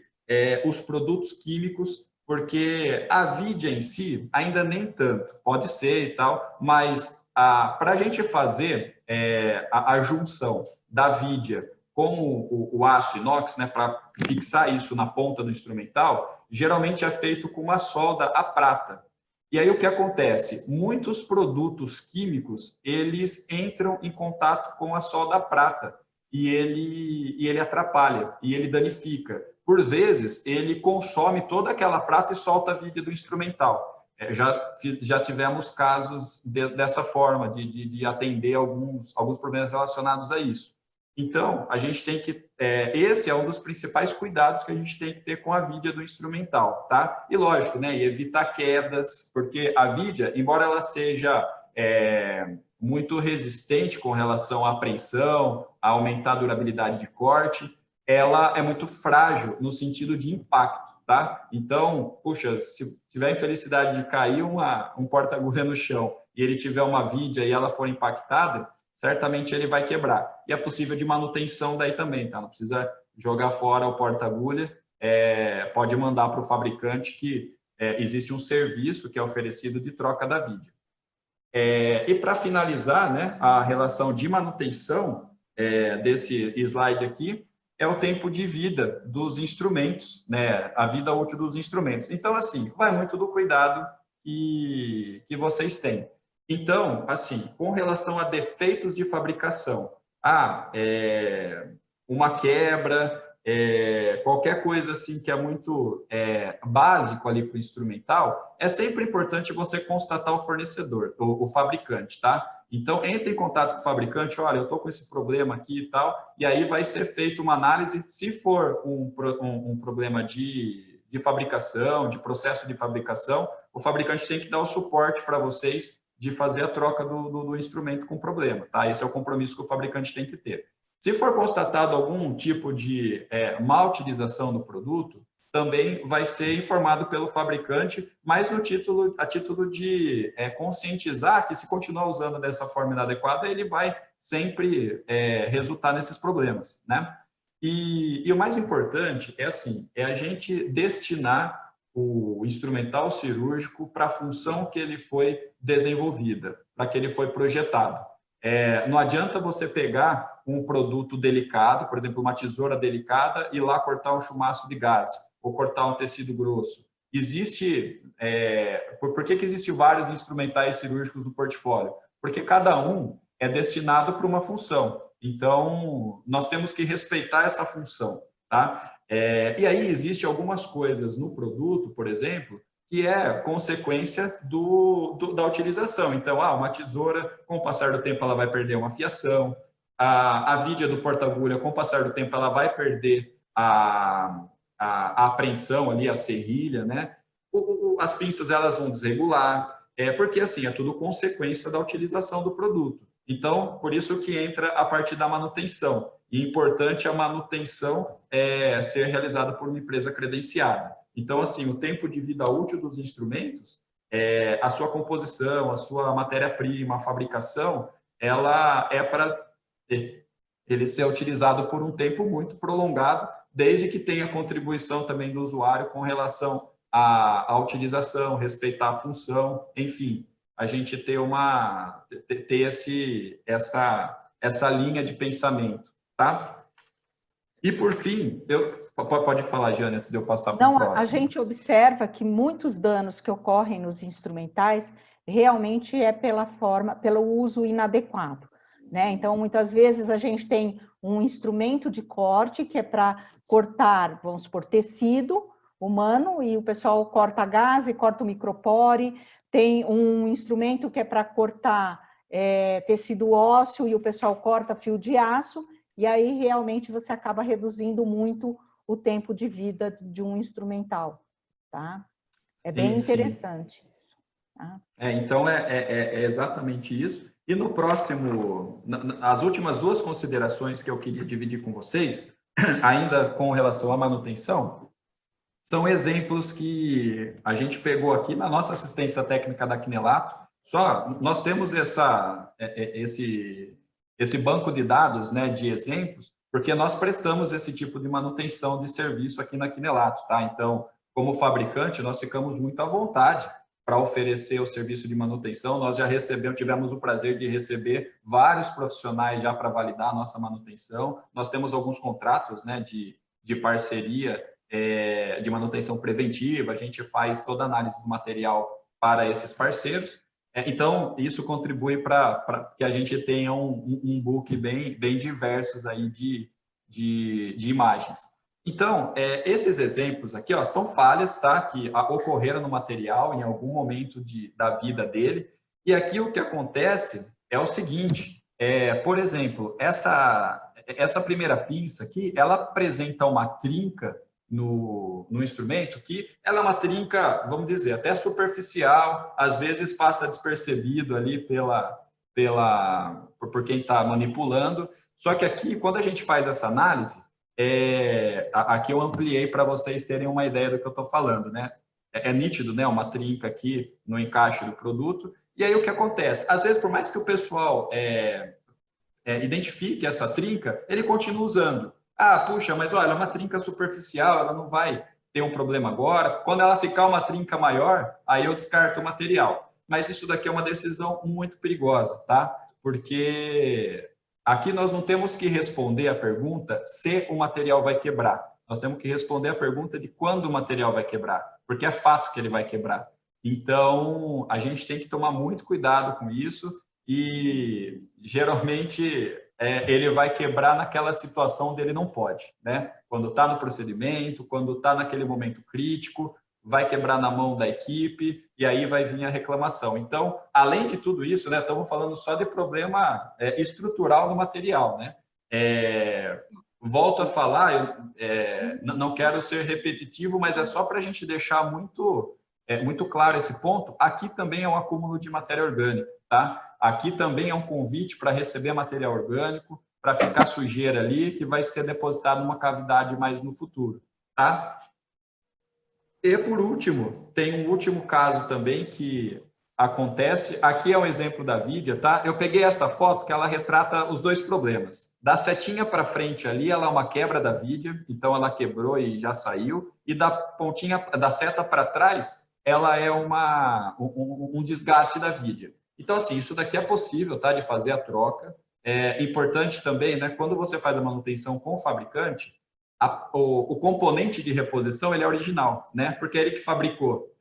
os produtos químicos, porque a vidia em si ainda nem tanto, pode ser e tal, mas para a gente fazer a junção da vidia com o aço inox, né, para fixar isso na ponta do instrumental, geralmente é feito com uma solda a prata. E aí o que acontece? Muitos produtos químicos, eles entram em contato com a solda prata e ele atrapalha, e ele danifica. Por vezes, ele consome toda aquela prata e solta a vidia do instrumental. Já tivemos casos dessa forma, de atender alguns problemas relacionados a isso. Então, a gente tem que... esse é um dos principais cuidados que a gente tem que ter com a vidia do instrumental, tá? E lógico, né? E evitar quedas, porque a vidia, embora ela seja muito resistente com relação à apreensão, a aumentar a durabilidade de corte, ela é muito frágil no sentido de impacto, tá? Então, puxa, se tiver a infelicidade de cair um porta-agulha no chão e ele tiver uma vidia e ela for impactada, certamente ele vai quebrar. E é possível de manutenção daí também, tá? Não precisa jogar fora o porta-agulha, pode mandar para o fabricante que existe um serviço que é oferecido de troca da vidia. E para finalizar, né, a relação de manutenção desse slide aqui é o tempo de vida dos instrumentos, né, a vida útil dos instrumentos. Então, assim, vai muito do cuidado que vocês têm. Então, assim, com relação a defeitos de fabricação, uma quebra, qualquer coisa assim que é muito básico ali para o instrumental, é sempre importante você constatar o fornecedor, o fabricante, tá? Então, entre em contato com o fabricante, olha, eu estou com esse problema aqui e tal, e aí vai ser feita uma análise, se for um problema de fabricação, de processo de fabricação, o fabricante tem que dar o suporte para vocês de fazer a troca do instrumento com problema, tá? Esse é o compromisso que o fabricante tem que ter. Se for constatado algum tipo de má utilização do produto, também vai ser informado pelo fabricante, mas a título de conscientizar que se continuar usando dessa forma inadequada, ele vai sempre resultar nesses problemas, né? E o mais importante é a gente destinar o instrumental cirúrgico para a função que ele foi desenvolvida, para que ele foi projetado. Não adianta você pegar um produto delicado, por exemplo, uma tesoura delicada, e ir lá cortar um chumaço de gás, ou cortar um tecido grosso. Por que existem vários instrumentais cirúrgicos no portfólio? Porque cada um é destinado para uma função. Então, nós temos que respeitar essa função, tá? E aí existem algumas coisas no produto, por exemplo, que é consequência da utilização. Então, uma tesoura, com o passar do tempo, ela vai perder uma fiação. A vidia do porta-agulha, com o passar do tempo, ela vai perder a apreensão ali, a serrilha, né? As pinças, elas vão desregular, porque, assim, é tudo consequência da utilização do produto. Então, por isso que entra a parte da manutenção. E é importante a manutenção ser realizada por uma empresa credenciada. Então, assim, o tempo de vida útil dos instrumentos, a sua composição, a sua matéria-prima, a fabricação, ela é para ele ser utilizado por um tempo muito prolongado, desde que tenha contribuição também do usuário com relação à utilização, respeitar a função, enfim, a gente ter essa linha de pensamento, tá? E, por fim, pode falar, Jane, antes de eu passar para o próximo.
A gente observa que muitos danos que ocorrem nos instrumentais realmente é pelo uso inadequado, né? Então, muitas vezes a gente tem um instrumento de corte que é para cortar, vamos supor, tecido, humano, e o pessoal corta gás e corta o micropore, tem um instrumento que é para cortar tecido ósseo e o pessoal corta fio de aço, e aí realmente você acaba reduzindo muito o tempo de vida de um instrumental, tá? É bem interessante isso. Tá?
Então, é exatamente isso. E no próximo, as últimas duas considerações que eu queria dividir com vocês, ainda com relação à manutenção, são exemplos que a gente pegou aqui na nossa assistência técnica da Quinelato. Nós temos esse banco de dados, né, de exemplos, porque nós prestamos esse tipo de manutenção de serviço aqui na Quinelato, tá? Então, como fabricante, nós ficamos muito à vontade para oferecer o serviço de manutenção. Nós já tivemos o prazer de receber vários profissionais já para validar a nossa manutenção. Nós temos alguns contratos, né, de parceria de manutenção preventiva, a gente faz toda a análise do material para esses parceiros. Então, isso contribui para que a gente tenha um book bem diversos aí de imagens. Então, esses exemplos aqui são falhas, tá, que ocorreram no material em algum momento da vida dele. E aqui o que acontece é o seguinte, por exemplo, essa primeira pinça aqui, ela apresenta uma trinca no instrumento, que ela é uma trinca, vamos dizer, até superficial, às vezes passa despercebido ali por quem está manipulando. Só que aqui, quando a gente faz essa análise, aqui eu ampliei para vocês terem uma ideia do que eu estou falando, né? É nítido, né? Uma trinca aqui no encaixe do produto. E aí o que acontece? Às vezes, por mais que o pessoal identifique essa trinca, ele continua usando. Ah, puxa, mas olha, é uma trinca superficial, ela não vai ter um problema agora. Quando ela ficar uma trinca maior, aí eu descarto o material. Mas isso daqui é uma decisão muito perigosa, tá? Porque aqui nós não temos que responder a pergunta se o material vai quebrar. Nós temos que responder a pergunta de quando o material vai quebrar, porque é fato que ele vai quebrar. Então, a gente tem que tomar muito cuidado com isso e, geralmente, ele vai quebrar naquela situação onde ele não pode, né? Quando está no procedimento, quando está naquele momento crítico, vai quebrar na mão da equipe e aí vai vir a reclamação. Então, além de tudo isso, né, estamos falando só de problema estrutural no material, né? Volto a falar, não quero ser repetitivo, mas é só para a gente deixar muito claro esse ponto. Aqui também é um acúmulo de matéria orgânica, tá? Aqui também é um convite para receber material orgânico, para ficar sujeira ali, que vai ser depositado numa cavidade mais no futuro, tá? E, por último, tem um último caso também que acontece. Aqui é um exemplo da Vidia, tá? Eu peguei essa foto que ela retrata os dois problemas. Da setinha para frente ali, ela é uma quebra da Vidia, então ela quebrou e já saiu. E da pontinha, da seta para trás, ela é um desgaste da Vidia. Então, assim, isso daqui é possível, tá? De fazer a troca. É importante também, né? Quando você faz a manutenção com o fabricante, o componente de reposição ele é original, né? Porque é ele que fabricou.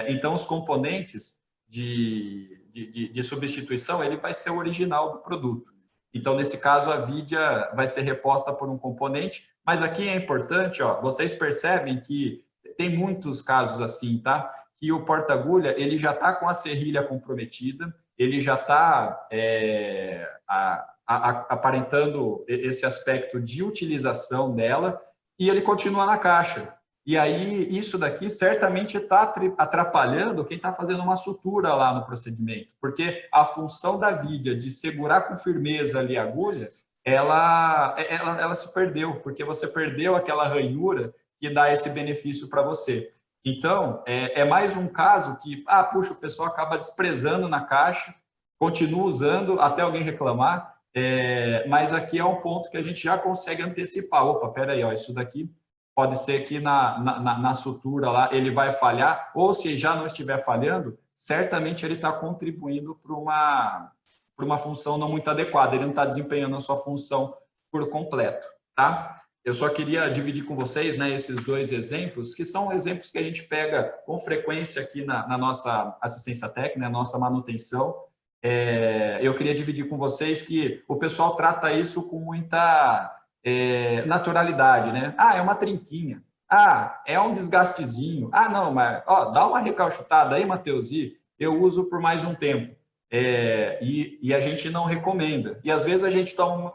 Então, os componentes de substituição, ele vai ser o original do produto. Então, nesse caso, a Vidia vai ser reposta por um componente, mas aqui é importante, vocês percebem que tem muitos casos assim, tá? Que o porta-agulha, ele já está com a serrilha comprometida, ele já está aparentando esse aspecto de utilização dela e ele continua na caixa. E aí, isso daqui certamente está atrapalhando quem está fazendo uma sutura lá no procedimento, porque a função da Vidia de segurar com firmeza ali a agulha, ela se perdeu, porque você perdeu aquela ranhura que dá esse benefício para você. Então, é mais um caso que, puxa, o pessoal acaba desprezando na caixa, continua usando até alguém reclamar, mas aqui é um ponto que a gente já consegue antecipar. Opa, peraí, isso daqui pode ser que na sutura lá ele vai falhar, ou se já não estiver falhando, certamente ele está contribuindo para uma função não muito adequada, ele não está desempenhando a sua função por completo, tá? Eu só queria dividir com vocês, né, esses dois exemplos, que são exemplos que a gente pega com frequência aqui na nossa assistência técnica, na nossa manutenção. Eu queria dividir com vocês que o pessoal trata isso com muita naturalidade, né? É uma trinquinha. Ah, é um desgastezinho. Ah, não, mas ó, dá uma recalchutada aí, Matheus, e eu uso por mais um tempo. E a gente não recomenda. E às vezes a gente toma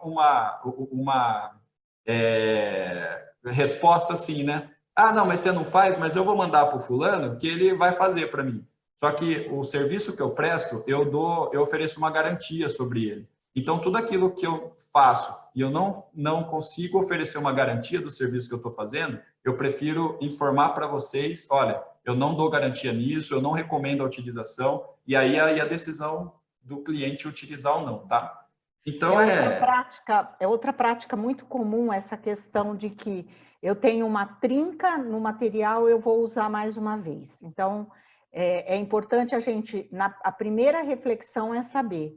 resposta assim, né? Ah, não, mas você não faz, mas eu vou mandar para o fulano que ele vai fazer para mim. Só que o serviço que eu presto, eu ofereço uma garantia sobre ele. Então, tudo aquilo que eu faço e eu não consigo oferecer uma garantia do serviço que eu estou fazendo, eu prefiro informar para vocês, olha, eu não dou garantia nisso, eu não recomendo a utilização, e aí a decisão do cliente utilizar ou não, tá? Então,
É outra prática muito comum essa questão de que eu tenho uma trinca no material, eu vou usar mais uma vez. Então, é importante a gente, a primeira reflexão é saber,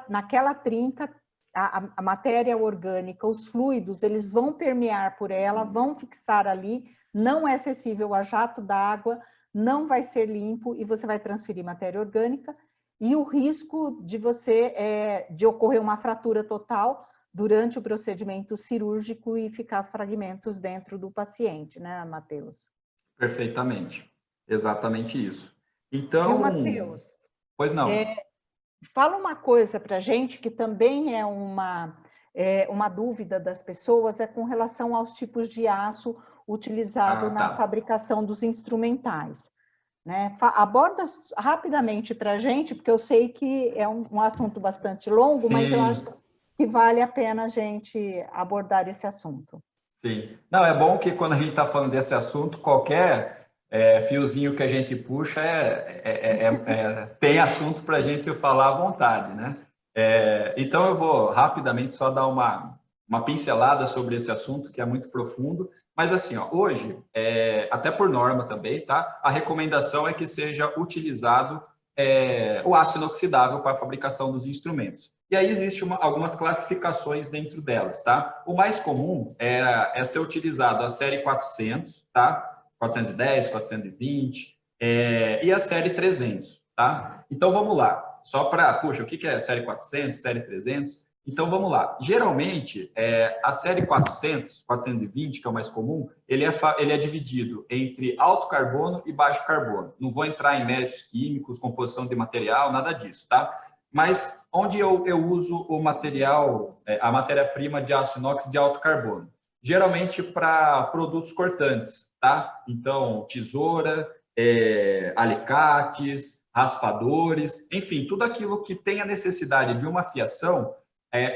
naquela trinca, a matéria orgânica, os fluidos, eles vão permear por ela, vão fixar ali, não é acessível a jato d'água, não vai ser limpo e você vai transferir matéria orgânica, e o risco de ocorrer uma fratura total durante o procedimento cirúrgico e ficar fragmentos dentro do paciente, né, Matheus?
Perfeitamente. Exatamente isso. Então,
viu, Matheus?
Pois não.
Fala uma coisa para a gente que também é uma dúvida das pessoas, é com relação aos tipos de aço utilizado na fabricação dos instrumentais. Né? Aborda rapidamente para a gente, porque eu sei que é um assunto bastante longo,
Sim.
Mas eu acho que vale a pena a gente abordar esse assunto.
Sim. Não, é bom que quando a gente está falando desse assunto, qualquer fiozinho que a gente puxa tem assunto para a gente falar à vontade, né? Então, eu vou rapidamente só dar uma pincelada sobre esse assunto, que é muito profundo. Mas assim, ó, hoje, até por norma também, tá? A recomendação é que seja utilizado o aço inoxidável para a fabricação dos instrumentos. E aí existem algumas classificações dentro delas, tá? O mais comum é ser utilizado a série 400, tá? 410, 420 e a série 300, tá? Então vamos lá. Só para, puxa, o que é série 400, série 300? Então, vamos lá. Geralmente, a série 400, 420, que é o mais comum, ele é dividido entre alto carbono e baixo carbono. Não vou entrar em méritos químicos, composição de material, nada disso, tá? Mas onde eu uso o material, a matéria-prima de aço inox de alto carbono? Geralmente para produtos cortantes, tá? Então, tesoura, alicates, raspadores, enfim, tudo aquilo que tem a necessidade de uma fiação.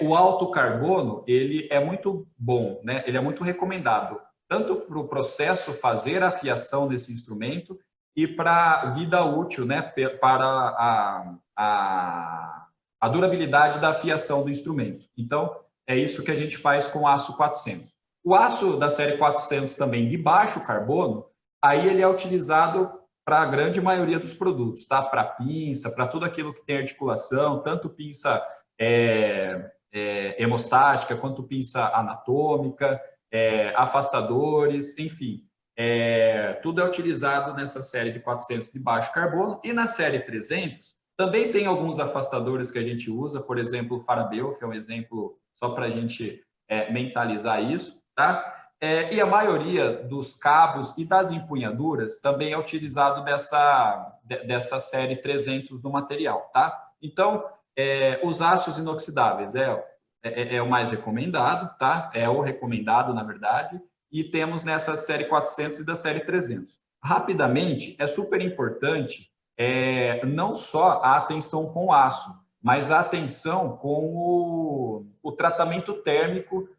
O alto carbono, ele é muito bom, né? Ele é muito recomendado, tanto para o processo fazer a fiação desse instrumento e para a vida útil, né? Para a durabilidade da fiação do instrumento. Então, é isso que a gente faz com o aço 400. O aço da série 400 também, de baixo carbono, aí ele é utilizado para a grande maioria dos produtos, tá? Para pinça, para tudo aquilo que tem articulação, tanto pinça hemostática, quanto pinça anatômica, afastadores, enfim. Tudo é utilizado nessa série de 400 de baixo carbono. E na série 300, também tem alguns afastadores que a gente usa, por exemplo, o Farabel, que é um exemplo só para a gente mentalizar isso, tá? E a maioria dos cabos e das empunhaduras também é utilizado dessa série 300 do material, tá? Então, os aços inoxidáveis é o mais recomendado, tá? É o recomendado, na verdade, e temos nessa série 400 e da série 300. Rapidamente, é super importante não só a atenção com o aço, mas a atenção com o tratamento térmico,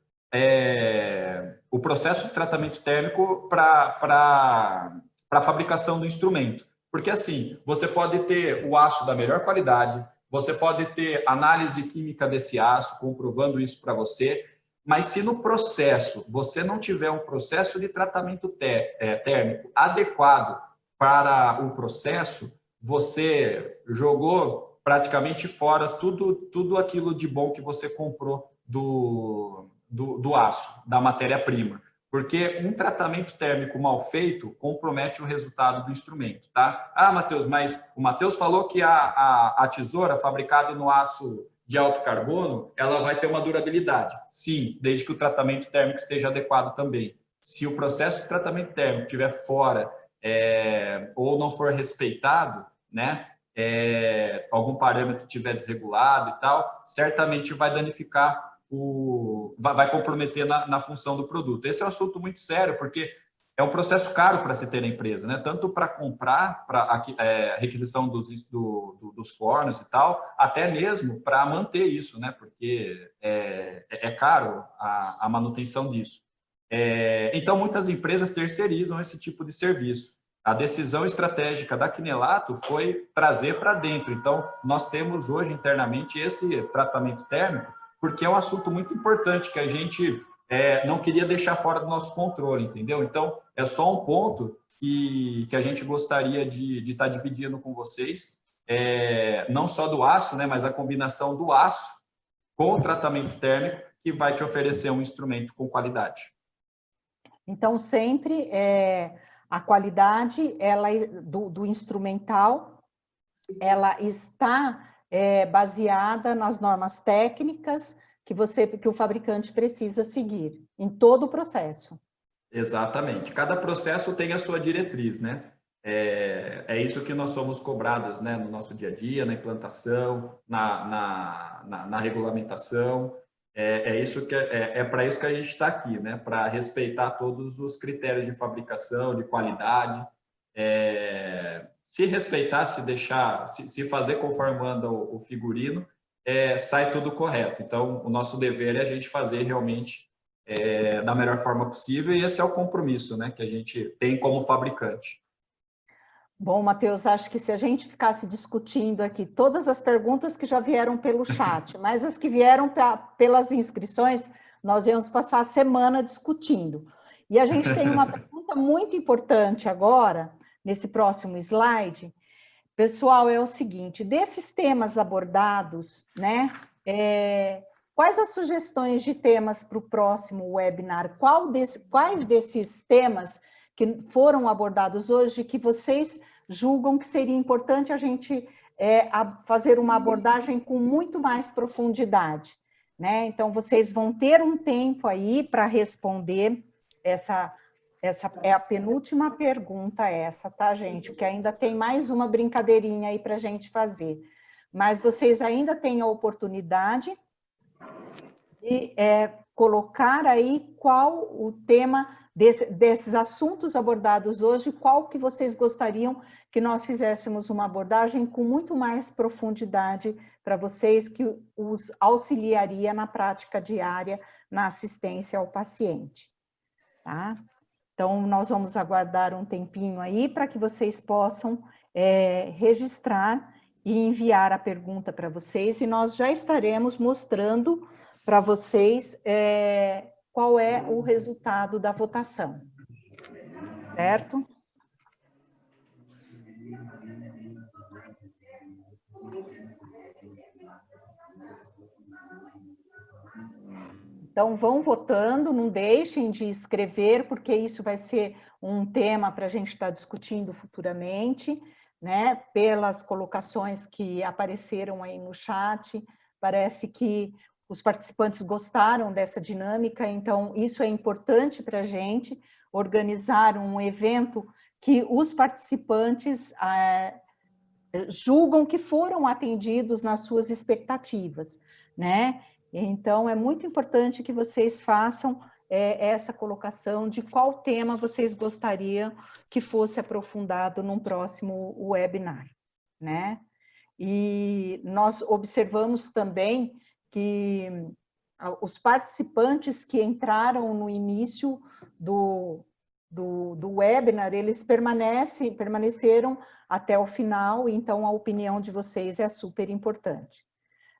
o processo de tratamento térmico para a fabricação do instrumento. Porque assim, você pode ter o aço da melhor qualidade, você pode ter análise química desse aço, comprovando isso para você, mas se no processo você não tiver um processo de tratamento térmico adequado para o processo, você jogou praticamente fora tudo aquilo de bom que você comprou do aço, da matéria-prima. Porque um tratamento térmico mal feito compromete o resultado do instrumento, tá? Ah, Matheus, mas o Matheus falou que a tesoura fabricada no aço de alto carbono, ela vai ter uma durabilidade. Sim, desde que o tratamento térmico esteja adequado também. se o processo de tratamento térmico estiver fora ou não for respeitado, né, algum parâmetro estiver desregulado e tal, certamente vai danificar vai comprometer na função do produto. Esse é um assunto muito sério, porque é um processo caro para se ter na empresa, né? Tanto para comprar, para a requisição dos fornos e tal, até mesmo para manter isso, né? Porque é caro a manutenção disso. Então, muitas empresas terceirizam esse tipo de serviço. A decisão estratégica da Quinelato foi trazer para dentro. Então, nós temos hoje internamente esse tratamento térmico, porque é um assunto muito importante que a gente não queria deixar fora do nosso controle, entendeu? Então, é só um ponto que a gente gostaria de estar dividindo com vocês, não só do aço, né, mas a combinação do aço com o tratamento térmico, que vai te oferecer um instrumento com qualidade.
Então, sempre a qualidade do instrumental, ela está baseada nas normas técnicas que o fabricante precisa seguir em todo o processo.
Exatamente. Cada processo tem a sua diretriz, né? É isso que nós somos cobrados, né? No nosso dia a dia, na implantação, na regulamentação. Para isso que a gente está aqui, né? Para respeitar todos os critérios de fabricação, de qualidade. Se respeitar, se deixar, se fazer conforme manda o figurino, sai tudo correto. Então, o nosso dever é a gente fazer realmente da melhor forma possível, e esse é o compromisso, né, que a gente tem como fabricante.
Bom, Matheus, acho que se a gente ficasse discutindo aqui todas as perguntas que já vieram pelo chat, mas as que vieram pelas inscrições, nós íamos passar a semana discutindo. E a gente tem uma pergunta muito importante agora, nesse próximo slide. Pessoal, é o seguinte, desses temas abordados, né, quais as sugestões de temas para o próximo webinar? Quais desses temas que foram abordados hoje que vocês julgam que seria importante a gente fazer uma abordagem com muito mais profundidade, né? Então, vocês vão ter um tempo aí para responder essa é a penúltima pergunta tá, gente? Porque ainda tem mais uma brincadeirinha aí para a gente fazer. Mas vocês ainda têm a oportunidade de colocar aí qual o tema desses assuntos abordados hoje, qual que vocês gostariam que nós fizéssemos uma abordagem com muito mais profundidade para vocês, que os auxiliaria na prática diária, na assistência ao paciente, tá? Então, nós vamos aguardar um tempinho aí para que vocês possam registrar e enviar a pergunta para vocês, e nós já estaremos mostrando para vocês qual é o resultado da votação, certo? Então, vão votando, não deixem de escrever, porque isso vai ser um tema para a gente estar discutindo futuramente, né? Pelas colocações que apareceram aí no chat, parece que os participantes gostaram dessa dinâmica, então isso é importante para a gente, organizar um evento que os participantes julgam que foram atendidos nas suas expectativas, né? Então, é muito importante que vocês façam essa colocação de qual tema vocês gostariam que fosse aprofundado num próximo webinar, né? E nós observamos também que os participantes que entraram no início do webinar, eles permaneceram até o final, então a opinião de vocês é super importante.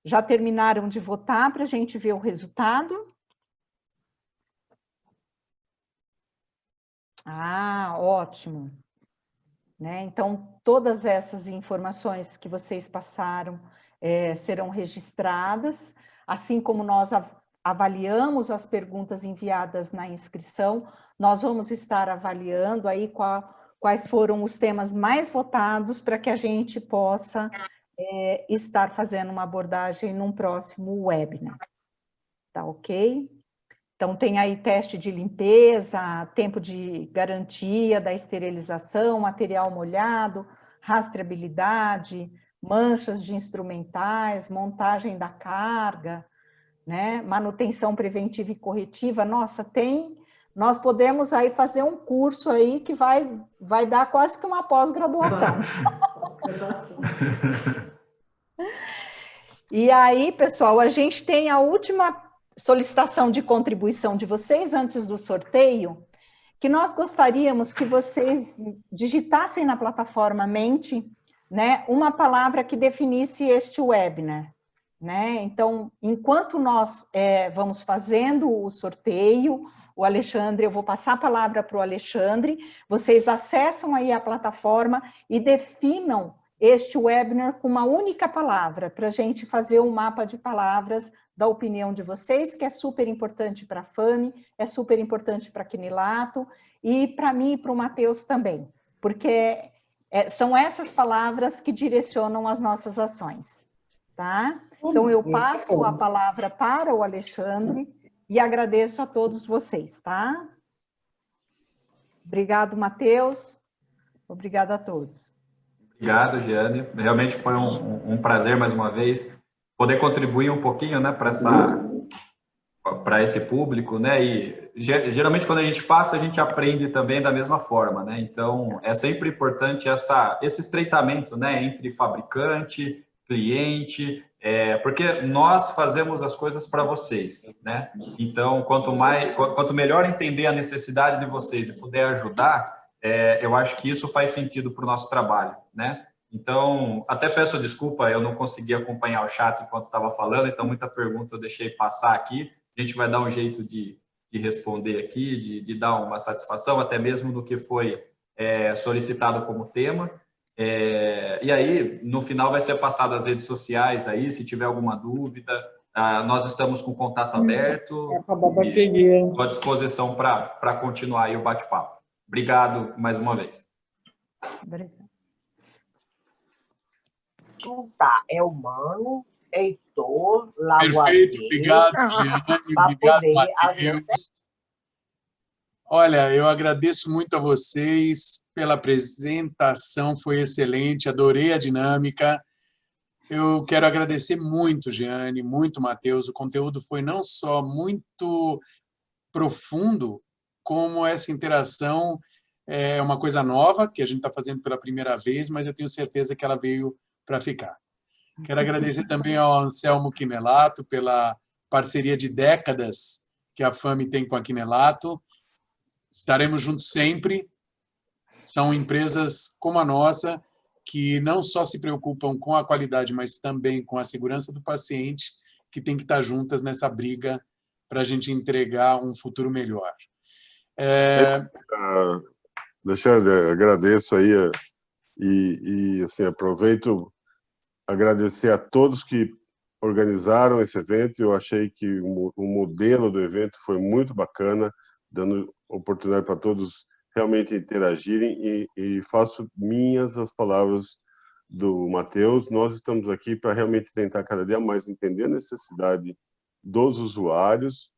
Já terminaram de votar para a gente ver o resultado? Ah, ótimo. Né? Então, todas essas informações que vocês passaram serão registradas, assim como nós avaliamos as perguntas enviadas na inscrição, nós vamos estar avaliando aí quais foram os temas mais votados para que a gente possa estar fazendo uma abordagem num próximo webinar. Tá ok? Então, tem aí teste de limpeza, tempo de garantia da esterilização, material molhado, rastreabilidade, manchas de instrumentais, montagem da carga, né? Manutenção preventiva e corretiva. Nossa, nós podemos aí fazer um curso aí que vai dar quase que uma pós-graduação. E aí, pessoal, a gente tem a última solicitação de contribuição de vocês antes do sorteio, que nós gostaríamos que vocês digitassem na plataforma Mente, né, uma palavra que definisse este webinar, né? Então, enquanto nós vamos fazendo o sorteio, o Alexandre, eu vou passar a palavra para o Alexandre, vocês acessam aí a plataforma e definam este webinar com uma única palavra, para a gente fazer um mapa de palavras da opinião de vocês, que é super importante para a FAME, é super importante para a Quinilato, e para mim e para o Matheus também, porque são essas palavras que direcionam as nossas ações, tá? Então, eu passo a palavra para o Alexandre e agradeço a todos vocês, tá? Obrigado, Matheus. Obrigada a todos.
Obrigado, Giane. Realmente foi um prazer, mais uma vez, poder contribuir um pouquinho, né, para esse público, né, e geralmente quando a gente passa, a gente aprende também da mesma forma, né, então é sempre importante esse estreitamento, né, entre fabricante, cliente, porque nós fazemos as coisas para vocês, né, então quanto melhor entender a necessidade de vocês e puder ajudar, eu acho que isso faz sentido para o nosso trabalho, né? Então, até peço desculpa, eu não consegui acompanhar o chat enquanto estava falando, então muita pergunta eu deixei passar aqui. A gente vai dar um jeito de responder aqui, de dar uma satisfação, até mesmo no que foi solicitado como tema. E aí, no final, vai ser passado as redes sociais aí, se tiver alguma dúvida. Nós estamos com contato aberto. Estou à disposição para continuar aí o bate-papo. Obrigado mais uma vez.
Obrigada.
Então tá, Mano, Heitor, Lavoisier...
Perfeito, obrigado, Giane, obrigado, Matheus. Olha, eu agradeço muito a vocês pela apresentação, foi excelente, adorei a dinâmica. Eu quero agradecer muito, Giane, muito, Matheus. O conteúdo foi não só muito profundo, como essa interação é uma coisa nova, que a gente está fazendo pela primeira vez, mas eu tenho certeza que ela veio para ficar. Quero agradecer também ao Anselmo Quinelato pela parceria de décadas que a FAME tem com a Quinelato. Estaremos juntos sempre. São empresas como a nossa, que não só se preocupam com a qualidade, mas também com a segurança do paciente, que tem que estar juntas nessa briga para a gente entregar um futuro melhor.
Alexandre, agradeço aí e assim, aproveito agradecer a todos que organizaram esse evento. Eu achei que o modelo do evento foi muito bacana, dando oportunidade para todos realmente interagirem e faço minhas as palavras do Matheus. Nós estamos aqui para realmente tentar cada dia mais entender a necessidade dos usuários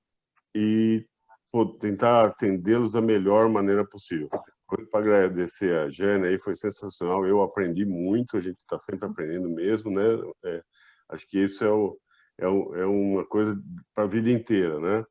e tentar atendê-los da melhor maneira possível. Para agradecer a Jane, aí foi sensacional, eu aprendi muito, a gente está sempre aprendendo mesmo, né? Acho que isso é uma coisa para a vida inteira, né?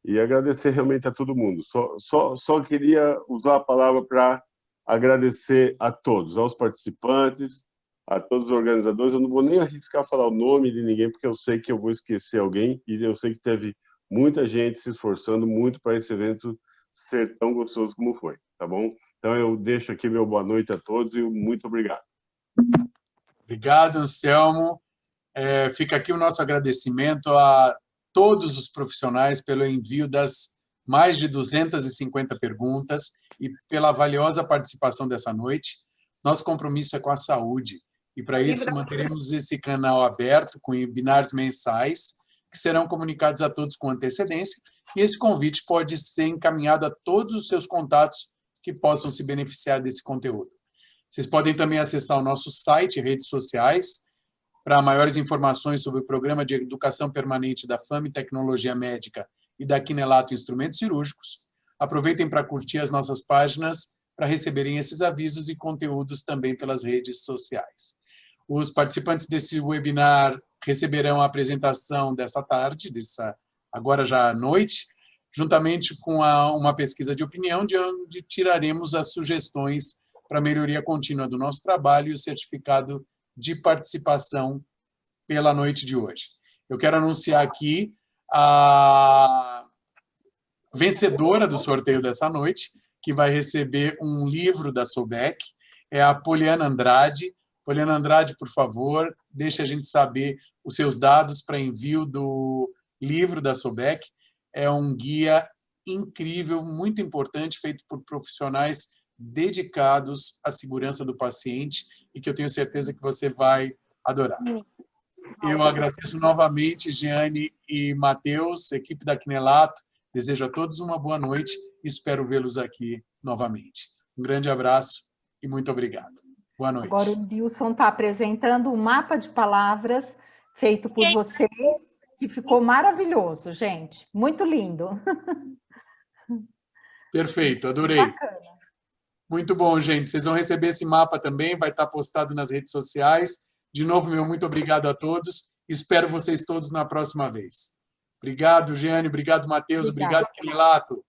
E agradecer realmente a todo mundo. Só queria usar a palavra para agradecer a todos, aos participantes, a todos os organizadores. Eu não vou nem arriscar falar o nome de ninguém, porque eu sei que eu vou esquecer alguém, e eu sei que teve muita gente se esforçando muito para esse evento ser tão gostoso como foi, tá bom? Então eu deixo aqui meu boa noite a todos e muito obrigado.
Obrigado, Anselmo. Fica aqui o nosso agradecimento a todos os profissionais pelo envio das mais de 250 perguntas e pela valiosa participação dessa noite. Nosso compromisso é com a saúde e, para isso, manteremos esse canal aberto com webinars mensais que serão comunicados a todos com antecedência, e esse convite pode ser encaminhado a todos os seus contatos que possam se beneficiar desse conteúdo. Vocês podem também acessar o nosso site e redes sociais para maiores informações sobre o Programa de Educação Permanente da FAME Tecnologia Médica e da Quinelato Instrumentos Cirúrgicos. Aproveitem para curtir as nossas páginas para receberem esses avisos e conteúdos também pelas redes sociais. Os participantes desse webinar receberão a apresentação dessa tarde, agora já à noite, juntamente com uma pesquisa de opinião, de onde tiraremos as sugestões para a melhoria contínua do nosso trabalho e o certificado de participação pela noite de hoje. Eu quero anunciar aqui a vencedora do sorteio dessa noite, que vai receber um livro da Sobec, é a Poliana Andrade. Poliana Andrade, por favor, deixe a gente saber os seus dados para envio do livro da Sobec. É um guia incrível, muito importante, feito por profissionais dedicados à segurança do paciente e que eu tenho certeza que você vai adorar. Eu agradeço novamente, Jeane e Matheus, equipe da Quinelato. Desejo a todos uma boa noite e espero vê-los aqui novamente. Um grande abraço e muito obrigado. Boa noite.
Agora o Nilson está apresentando um mapa de palavras feito por vocês, que ficou maravilhoso, gente. Muito lindo.
Perfeito, adorei.
Bacana.
Muito bom, gente. Vocês vão receber esse mapa também, vai estar postado nas redes sociais. De novo, meu muito obrigado a todos. Espero vocês todos na próxima vez. Obrigado, Jeane. Obrigado, Matheus. Obrigado, Quinelato.